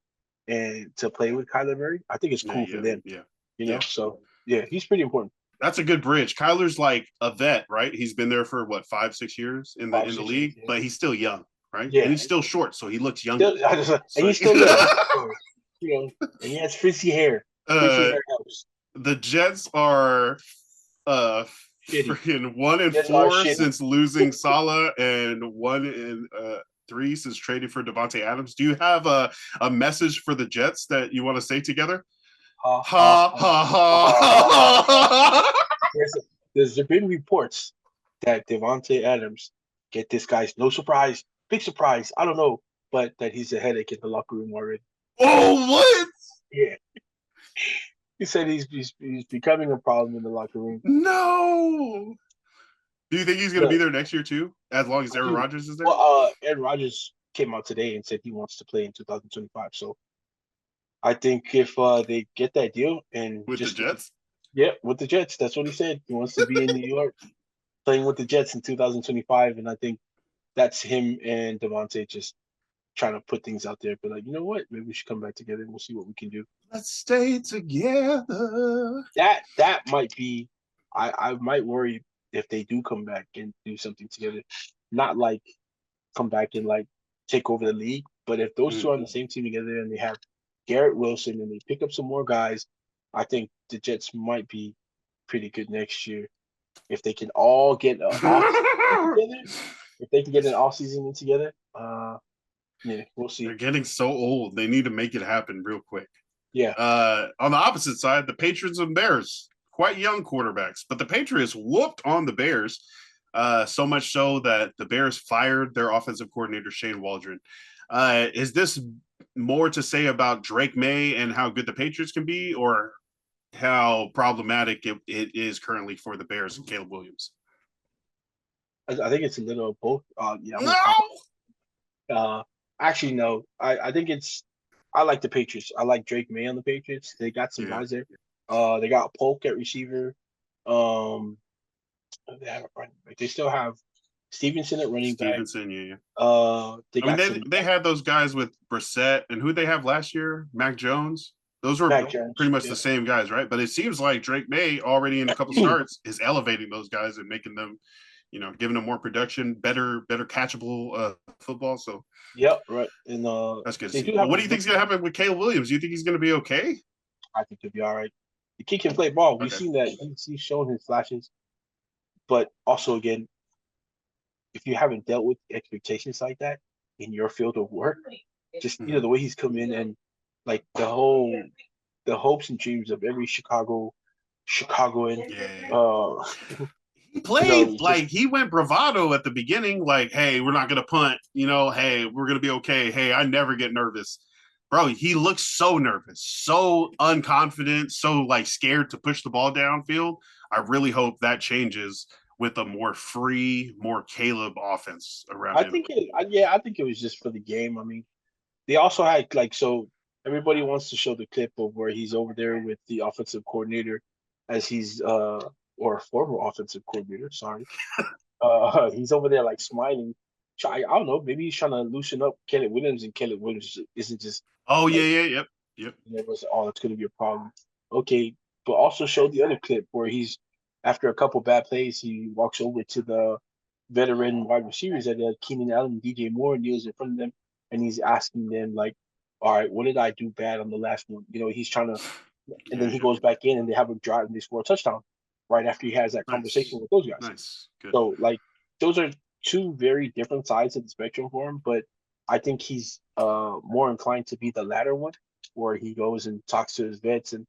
and to play with Kyler Murray. I think it's cool for them. Yeah. So yeah, he's pretty important. That's a good bridge. Kyler's like a vet, right? He's been there for what 5-6 years in the league, but he's still young, right? Yeah, and he's still short, so he looks younger. And he's still young. And he has frizzy hair. The Jets are freaking 1-4 since losing Salah and 1-3 since trading for Devontae Adams. Do you have a message for the Jets that you want to say together? Ha ha ha. There's been reports that Devontae Adams, get this guy's no surprise, big surprise, I don't know, but that he's a headache in the locker room already. Oh, what? Yeah. He said he's becoming a problem in the locker room. No. Do you think he's going to be there next year too, as long as Aaron Rodgers is there? Well, Aaron Rodgers came out today and said he wants to play in 2025. So I think if they get that deal and with the Jets, with the Jets, that's what he said. He wants to be in New York playing with the Jets in 2025, and I think that's him and Devontae just trying to put things out there. But like, you know what? Maybe we should come back together and we'll see what we can do. Let's stay together. That might be. I might worry if they do come back and do something together. Not like come back and like take over the league, but if those two are on the same team together and they have Garrett Wilson and they pick up some more guys, I think the Jets might be pretty good next year if they can all get an off together. If they can get an off season together, yeah, we'll see. They're getting so old; they need to make it happen real quick. Yeah. On the opposite side, the Patriots and Bears, quite young quarterbacks, but the Patriots whooped on the Bears, so much so that the Bears fired their offensive coordinator Shane Waldron. Is this more to say about Drake May and how good the Patriots can be, or how problematic it is currently for the Bears and Caleb Williams? I think it's a little of both. Yeah, I'm No. gonna pop. Actually, no. I think it's. I like the Patriots. I like Drake May on the Patriots. They got some Yeah. guys there. They got Polk at receiver. Um, they have a running back. They still have Stevenson at running back. Stevenson, yeah. They I mean, got some they had those guys with Brissett and who they have last year, Mac Jones. Those were Mac Jones. pretty much Yeah. the same guys, right? But it seems like Drake May already in a couple starts is elevating those guys and making them, giving them more production, better catchable football. So Yep, right. And that's good to they see. do But have what a do you think is rookie. going to happen with Caleb Williams? Do you think he's going to be okay? I think he'll be all right. The kid can play ball. We've Okay. seen that. He's shown his flashes. But also, again, if you haven't dealt with expectations like that in your field of work, just the way he's come in and like the hopes and dreams of every Chicagoan. Yeah. He played Just he went bravado at the beginning, like, hey, we're not gonna punt, hey, we're gonna be okay. Hey, I never get nervous. Bro, he looks so nervous, so unconfident, so like scared to push the ball downfield. I really hope that changes with a more free, more Caleb offense around I him. think I think it was just for the game. I mean, they also had so everybody wants to show the clip of where he's over there with the offensive coordinator as he's or former offensive coordinator, sorry. He's over there like smiling. I don't know, maybe he's trying to loosen up Caleb Williams, and Caleb Williams isn't just Oh, like yep. it was, oh, it's gonna be a problem. Okay, but also show the other clip where he's after a couple bad plays, he walks over to the veteran wide receivers that Keenan Allen and DJ Moore, kneels in front of them, and he's asking them like, "All right, what did I do bad on the last one?" He's trying to, and then he goes back in and they have a drive and they score a touchdown right after he has that conversation with those guys. Nice. Good. So those are two very different sides of the spectrum for him, but I think he's more inclined to be the latter one, where he goes and talks to his vets and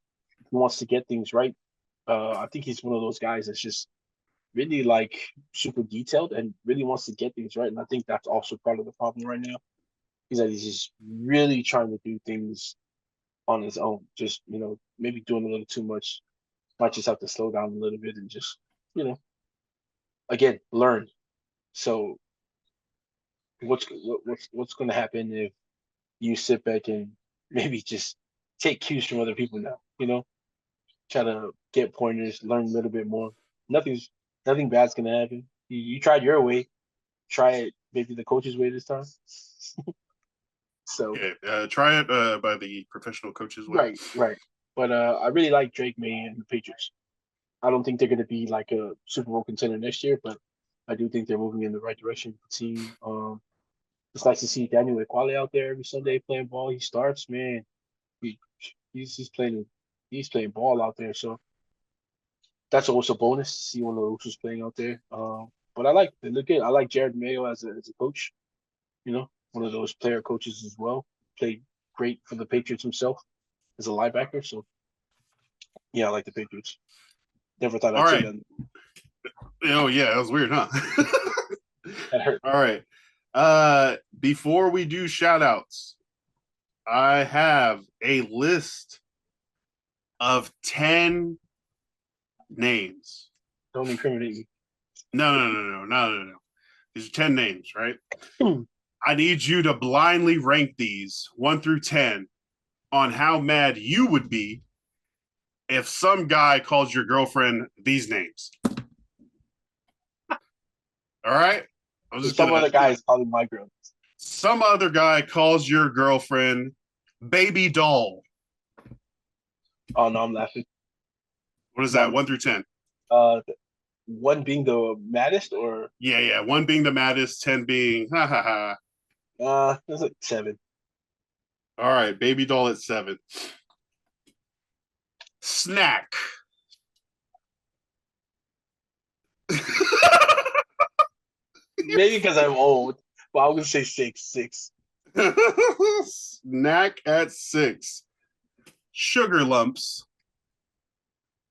he wants to get things right. I think he's one of those guys that's just really super detailed and really wants to get things right. And I think that's also part of the problem right now is that he's just really trying to do things on his own. Just, maybe doing a little too much. Might just have to slow down a little bit and just, again, learn. So what's going to happen if you sit back and maybe just take cues from other people now, try to get pointers, learn a little bit more. Nothing bad's going to happen. You tried your way, try it maybe the coach's way this time. So try it by the professional coach's way. Right. But I really like Drake May and the Patriots. I don't think they're going to be like a Super Bowl contender next year, but I do think they're moving in the right direction. It's nice to see Daniel Equale out there every Sunday playing ball. He starts, man. He's playing ball out there. So that's also a bonus to see one of those who's playing out there. But they look good. I like Jared Mayo as a coach. One of those player coaches as well. Played great for the Patriots himself as a linebacker. So yeah, I like the Patriots. Never thought I'd say that. Oh yeah, that was weird, huh? That hurt. All right. Before we do shout outs, I have a list of 10 names. Don't incriminate me. No. These are 10 names, right? I need you to blindly rank these 1 through 10 on how mad you would be if some guy calls your girlfriend these names. All right? Some other guy is calling my girl. Some other guy calls your girlfriend baby doll. Oh no, I'm laughing. What is that? 1 through 10. 1 being the maddest, or 1 being the maddest, 10 being ha ha ha. That's like 7. All right, baby doll at 7. Snack. Maybe because I'm old, but I'm gonna say 6. Snack at 6. Sugar lumps.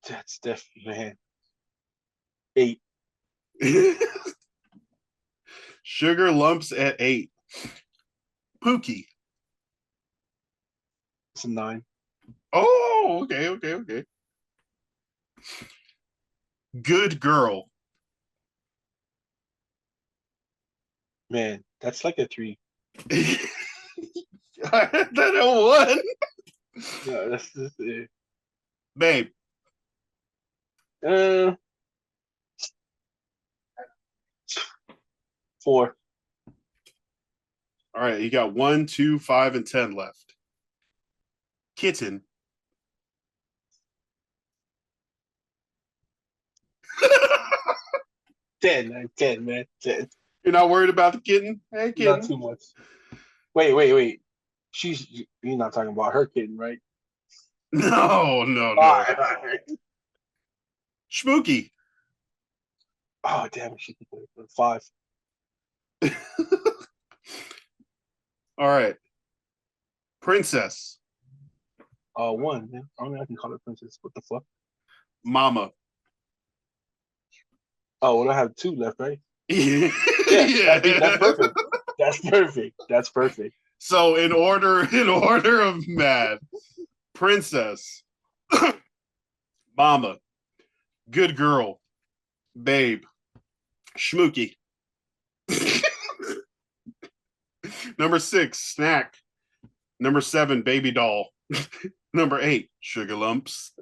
That's definitely, man. 8. Sugar lumps at 8. Pookie. It's a 9. Oh, okay. Good girl. Man, that's like a 3. I had that at 1. No, that's just it. Babe. Uh, 4. All right, you got 1, 2, 5, and 10 left. Kitten. 10, man, 10. You're not worried about the kitten? Hey, Not kitten. too much. Wait. You're not talking about her kitten, right? No. All right, all right. Spooky. Oh, damn, she could put it 5. All right. Princess. 1, man. I mean, I can call her princess. What the fuck? Mama. Oh, well, I have 2 left, right? Yeah. Yes, I think that's perfect. That's perfect. So in order of mad, princess, mama, good girl, babe, schmooky. Number 6, snack. Number 7, baby doll. Number 8, sugar lumps.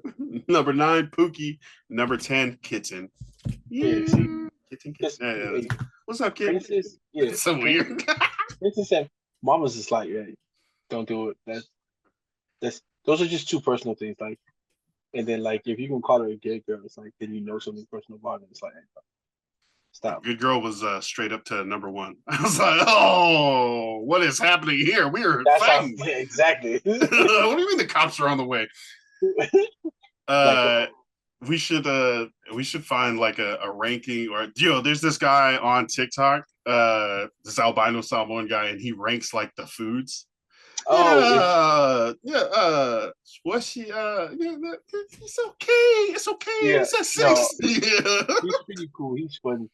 Number 9, Pookie. Number 10, kitten. Yeah, see, Kitten. hey, What's up, kid? princess. Yeah, It's so weird. princess and mama's just like, yeah, don't do it. That's those are just 2 personal things. Like, and then like if you can call her a gay girl, it's like then you know something personal about it. It's like, hey, stop. Good girl was straight up to number 1. I was like, oh, what is happening here? We are That's how, fighting. yeah, exactly. What do you mean the cops are on the way? Like, We should find like a ranking, or there's this guy on TikTok, this albino Samoan guy, and he ranks like the foods. What's she? It's okay. It's okay. yeah, It's a no, 6. Yeah. he's pretty cool. He's funny.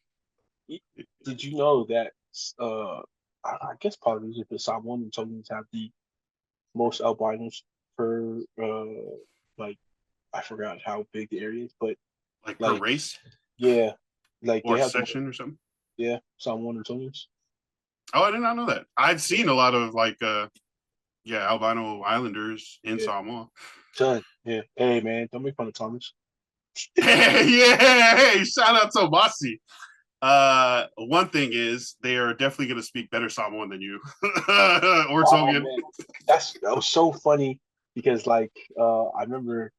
Did you know that? I guess part of the reason for Samoan and Tongans have the most albinos per like I forgot how big the area is, but Like per like race yeah, like they or have the section or something. yeah Samoan and Tongans. Oh, I did not know that. I've seen a lot of like albino islanders in Yeah, Samoa. ton. Yeah. Hey man, don't make fun of Thomas. Hey, shout out to Masi. One thing is they are definitely going to speak better Samoan than you or Oh Tongan. man, that was so funny because like I remember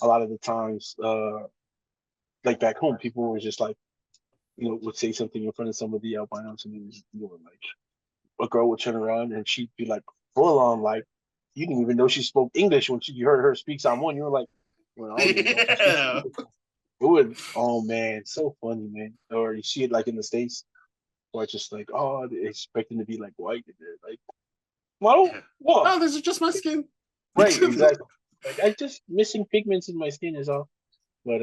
a lot of the times like back home people were just like would say something in front of some of the albinos and then like a girl would turn around and she'd be like full on like you didn't even know she spoke English when you heard her speak Samoan. You were like, well, I don't even know if she speaks Yeah. English. It would, oh man, so funny, man. Or you see it like in the States, or it's just like, oh, they expect them to be like white. And they're like, well, Yeah. what? Oh, this is just my skin. Right, exactly. Like I just missing pigments in my skin is all. But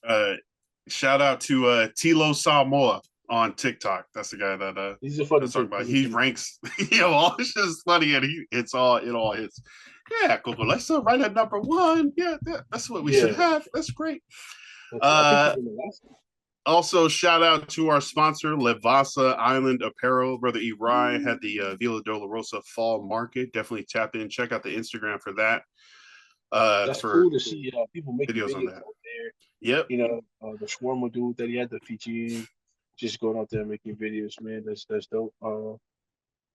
uh, shout out to Tilo Samoa on TikTok. That's the guy that these are funny that's talking too. about. Funny He too. ranks, all it's just funny, and it all hits. Yeah, Coco, let's right at number 1. Yeah, that's what we should Yeah, have. That's great. I think she's in the last one. Also, shout out to our sponsor, Levasa Island Apparel. Brother Eri had the Villa Dolorosa Fall Market. Definitely tap in. Check out the Instagram for that. That's For cool to see people making videos on videos that. out there. Yep. The shawarma dude that he had, the Fijian, just going out there making videos, man. That's dope.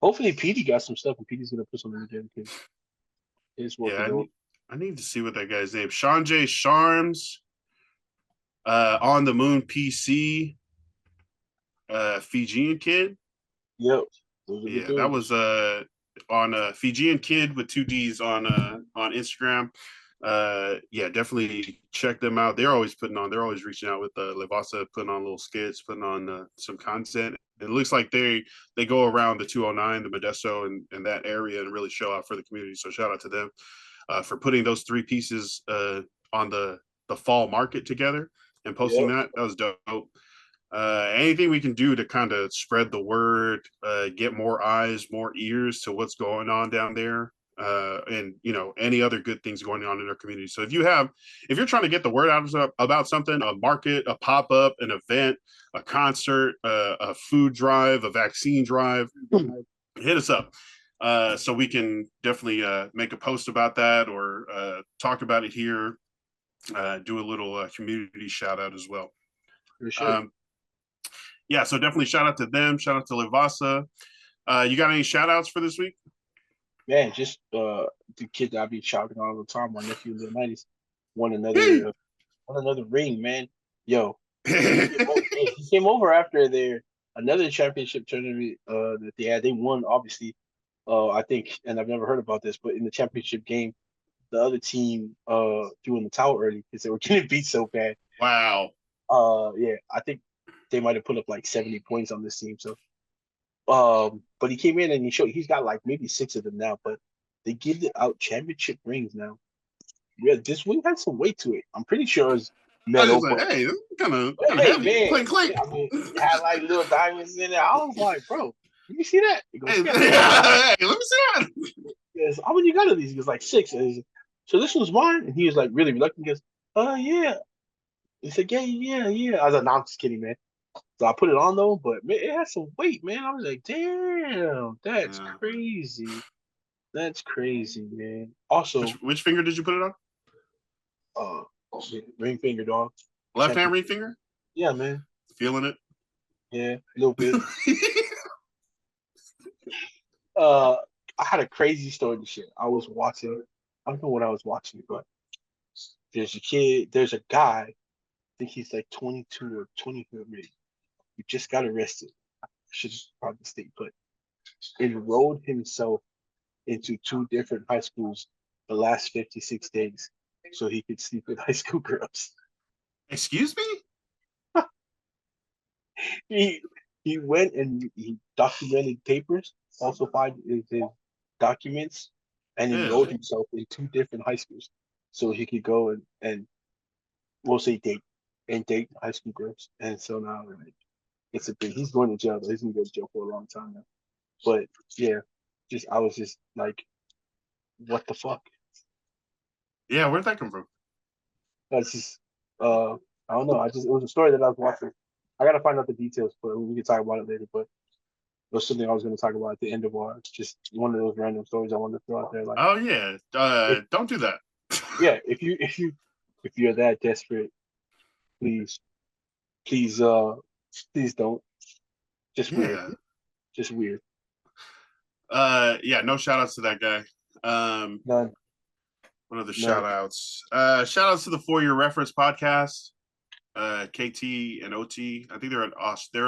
Hopefully Petey got some stuff and Petey's gonna put something together because his work Yeah, is dope. I need to see what that guy's name. Sean J. Charms, on the Moon PC, Fijian Kid. Yep. Those are the Yeah, that dudes. was on a Fijian Kid with 2 D's on Instagram. Yeah, definitely check them out. They're always reaching out with Levasa, putting on little skits, putting on some content. It looks like they go around the 209, the Modesto, and that area and really show out for the community. So shout out to them for putting those 3 pieces on the fall market together and posting Yep. that. That was dope. Anything we can do to kind of spread the word, get more eyes, more ears to what's going on down there. and any other good things going on in our community. So if you're trying to get the word out about something, a market, a pop-up, an event, a concert, a food drive, a vaccine drive, hit us up. So we can definitely make a post about that or talk about it here, do a little community shout out as well. Sure. Yeah, so definitely shout out to them. Shout out to Livasa. You got any shout outs for this week? Man, just the kid that I be shouting all the time, my nephew in the 90s, won another ring, man. Yo, he came over after another championship tournament that they had. They won, obviously. I think, and I've never heard about this, but in the championship game, the other team threw in the towel early because they were getting beat so bad. Wow. Yeah, I think they might have put up like 70 points on this team. So, but he came in and he's got like maybe 6 of them now, but they give out championship rings now. Yeah, this ring has some weight to it. I'm pretty sure it's metal. Like, hey, kind of hey, heavy. Man, Clink, clink. I mean, it had like little diamonds in it. I was like, bro, let me see that. He goes, hey, let me see that. Yes, how many you got of these? He goes, like 6. So this one's mine. And he was like really reluctant. He goes, yeah. He said, yeah. I was like, no, I'm just kidding, man. So I put it on though, but man, it has some weight, man. I was like, damn, that's crazy. That's crazy, man. Also, which finger did you put it on? Ring finger, dog. Left hand ring finger? Yeah, man. Feeling it? Yeah, a little bit. I had a crazy story to share. I was watching, I don't know what I was watching, but there's a guy, I think he's like 22 or 24 maybe, who just got arrested. I should probably state, but enrolled himself into 2 different high schools the last 56 days so he could sleep with high school girls. Excuse me? He went and he documented papers, falsified his documents, and enrolled himself in 2 different high schools so he could go and we'll say date high school girls. And so now like it's a big, he's going to jail though. He's gonna go to jail for a long time now. But yeah, I was just like, what the fuck? Yeah, where'd that come from? That's just I don't know. It was a story that I was watching. I gotta find out the details, but we can talk about it later. But it was something I was gonna talk about at the end of our just one of those random stories I wanted to throw out there. Like, oh yeah, don't do that. Yeah, if you're that desperate, please don't. Just weird. Just weird. Yeah, no shout outs to that guy. None. What other shout outs? Shout outs to the For Your Reference podcast. KT and OT. I think they're in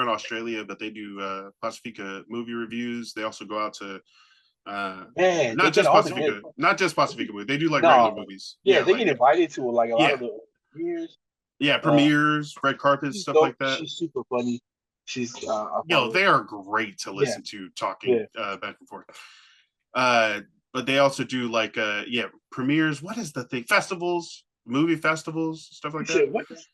Australia, but they do Pacifica movie reviews. They also go out to not just Pacifica movies. They do like regular movies. Yeah, they get invited to like a lot of the premieres. Yeah, premieres, red carpets, stuff like that. She's super funny. She's they are great to listen to talking back and forth. But they also do like premieres. What is the thing? Festivals, movie festivals, stuff like that. What is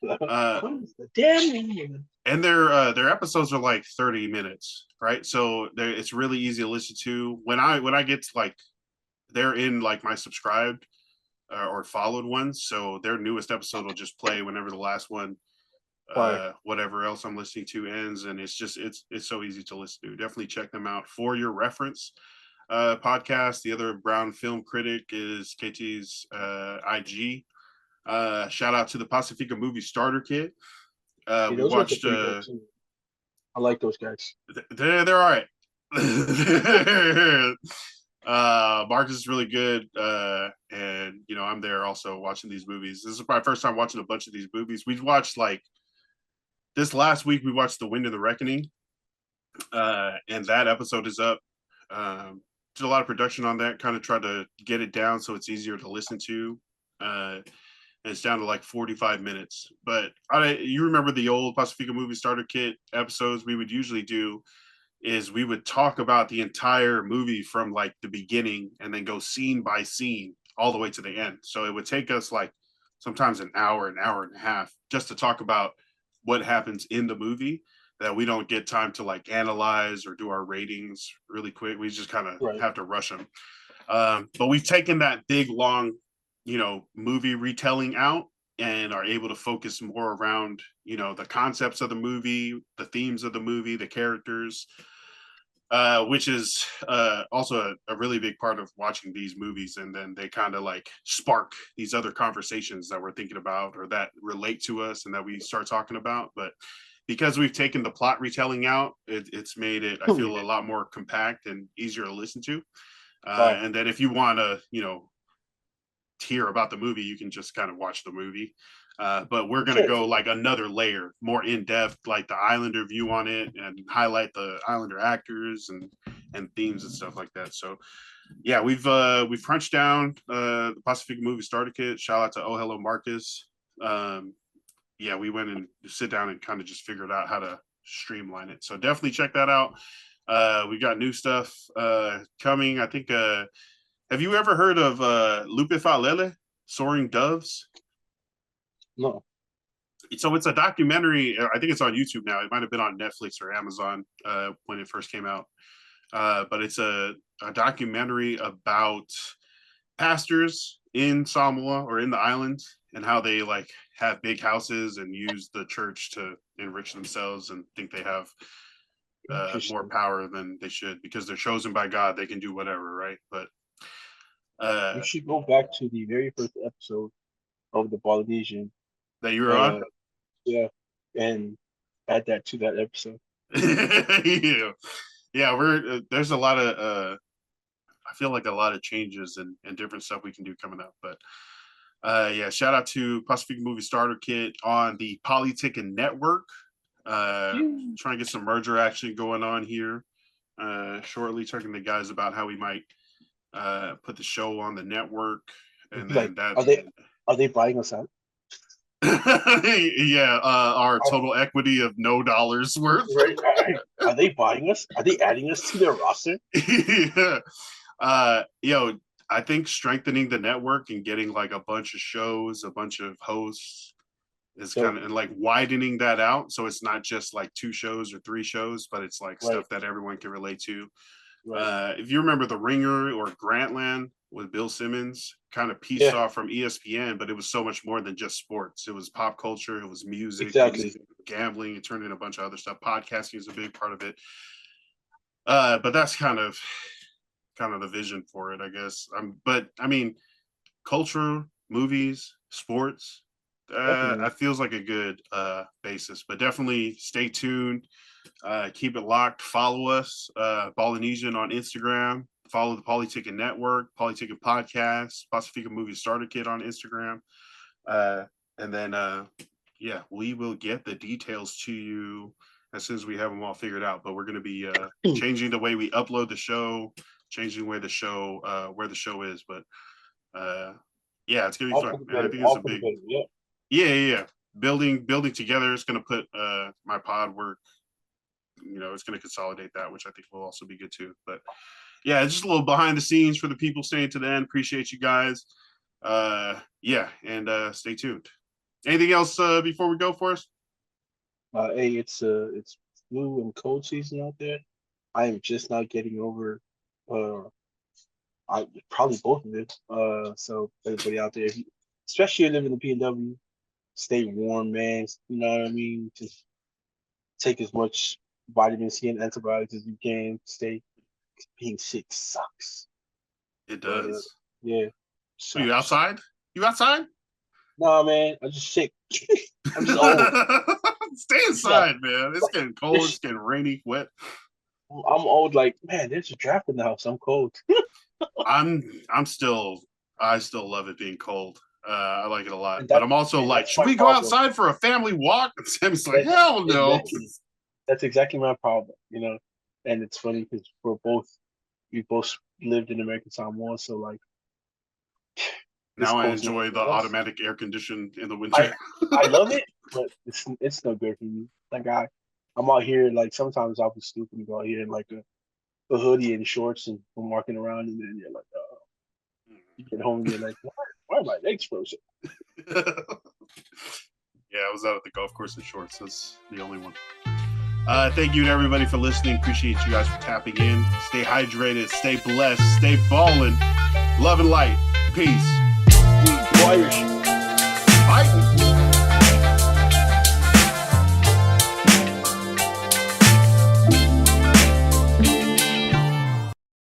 the damn name? And their episodes are like 30 minutes, right? So it's really easy to listen to. When I get to like, they're in like my subscribed or followed ones, so their newest episode will just play whenever the last one, whatever else I'm listening to ends, and it's so easy to listen to. Definitely check them out. For Your Reference podcast. The other Brown Film Critic is KT's IG. Shout out to the Pacifica Movie Starter Kit. We watched. I like those guys. They're all right. Marcus is really good, and I'm there also watching these movies. This is my first time watching a bunch of these movies. We watched like this last week. We watched The Wind and the Reckoning, and that episode is up. Did a lot of production on that. Kind of tried to get it down so it's easier to listen to. And it's down to like 45 minutes. But you remember the old Pacifica Movie Starter Kit episodes? We would usually do is we would talk about the entire movie from like the beginning and then go scene by scene all the way to the end. So it would take us like sometimes an hour and a half just to talk about what happens in the movie, that we don't get time to like analyze or do our ratings really quick. We just kind of have to rush them. But we've taken that big, long, movie retelling out and are able to focus more around, the concepts of the movie, the themes of the movie, the characters, which is also a really big part of watching these movies. And then they kind of like spark these other conversations that we're thinking about or that relate to us and that we start talking about. But because we've taken the plot retelling out, it's made it, I feel, a lot more compact and easier to listen to. And then if you want to, hear about the movie, you can just kind of watch the movie. But we're going to go like another layer, more in depth, like the Islander view on it, and highlight the Islander actors and themes and stuff like that. So, yeah, we've crunched down the Pacific Movie Starter Kit. Shout out to Oh Hello Marcus. Yeah, we went and sit down and kind of just figured out how to streamline it. So definitely check that out. We got new stuff coming. I think. Have you ever heard of Lupe Falele, Soaring Doves? No. So it's a documentary. I think it's on YouTube now. It might have been on Netflix or Amazon when it first came out. But it's a documentary about pastors in Samoa or in the islands and how they like have big houses and use the church to enrich themselves and think they have more power than they should because they're chosen by God. They can do whatever, right? But you should go back to the very first episode of the Ballinesian that you were on. Yeah, and add that to that episode. Yeah, we're there's a lot of I feel like a lot of changes and different stuff we can do coming up. But yeah, shout out to Pacific Movie Starter Kit on the Polyticket Network. Trying to get some merger action going on here. Shortly talking to guys about how we might put the show on the network, and then are they buying us out? Yeah, our total equity of no dollars worth. Right? Are they buying us? Are they adding us to their roster? Yeah. I think strengthening the network and getting like a bunch of shows, a bunch of hosts is kind of and like widening that out. So it's not just like 2 shows or 3 shows, but it's like stuff that everyone can relate to. Right. If you remember The Ringer or Grantland with Bill Simmons, kind of pieced off from ESPN, but it was so much more than just sports. It was pop culture, it was music, it was gambling, it turned into a bunch of other stuff. Podcasting is a big part of it. But that's kind of the vision for it, I guess. But I mean, culture, movies, sports, that feels like a good basis. But definitely stay tuned. Keep it locked. Follow us, Ballinesian on Instagram. Follow the Polyticket Network, Polyticket Podcast, Pacifica Movie Starter Kit on Instagram. And then, yeah, we will get the details to you as soon as we have them all figured out. But we're going to be changing the way we upload the show, changing where the show is. But yeah, it's going to be fun. And I think it's a big, yeah. Building together. It's going to put my pod work. It's going to consolidate that, which I think will also be good too. But yeah, just a little behind the scenes for the people staying to the end. Appreciate you guys. Yeah, and stay tuned. Anything else before we go for us? Hey, it's flu and cold season out there. I am just not getting over. I probably both of it. So everybody out there, especially if you live in the PNW, stay warm, man. You know what I mean? Just take as much vitamin C and antibiotics as you can. Being sick sucks. It does. Yeah. Are you outside? You outside? Nah, man. I'm just sick. I'm just old. Stay inside, man. It's getting cold. It's getting rainy, wet. I'm old. Like, man, there's a draft in the house. I'm cold. I still love it being cold. I like it a lot. But I'm also like, should we go outside for a family walk? And Sammy's like, hell no. That's exactly my problem, And it's funny because we both lived in American Samoa, so like now I enjoy the automatic air condition in the winter. I love it, but it's no good for me. Like I'm out here, like sometimes I'll be stupid and go out here in like a hoodie and shorts and I'm walking around and then you're like, you get home and you're like, why are my legs frozen? Yeah, I was out at the golf course in shorts. That's the only one. Thank you to everybody for listening. Appreciate you guys for tapping in. Stay hydrated, stay blessed, stay ballin'. Love and light. Peace. Irish. Fighting.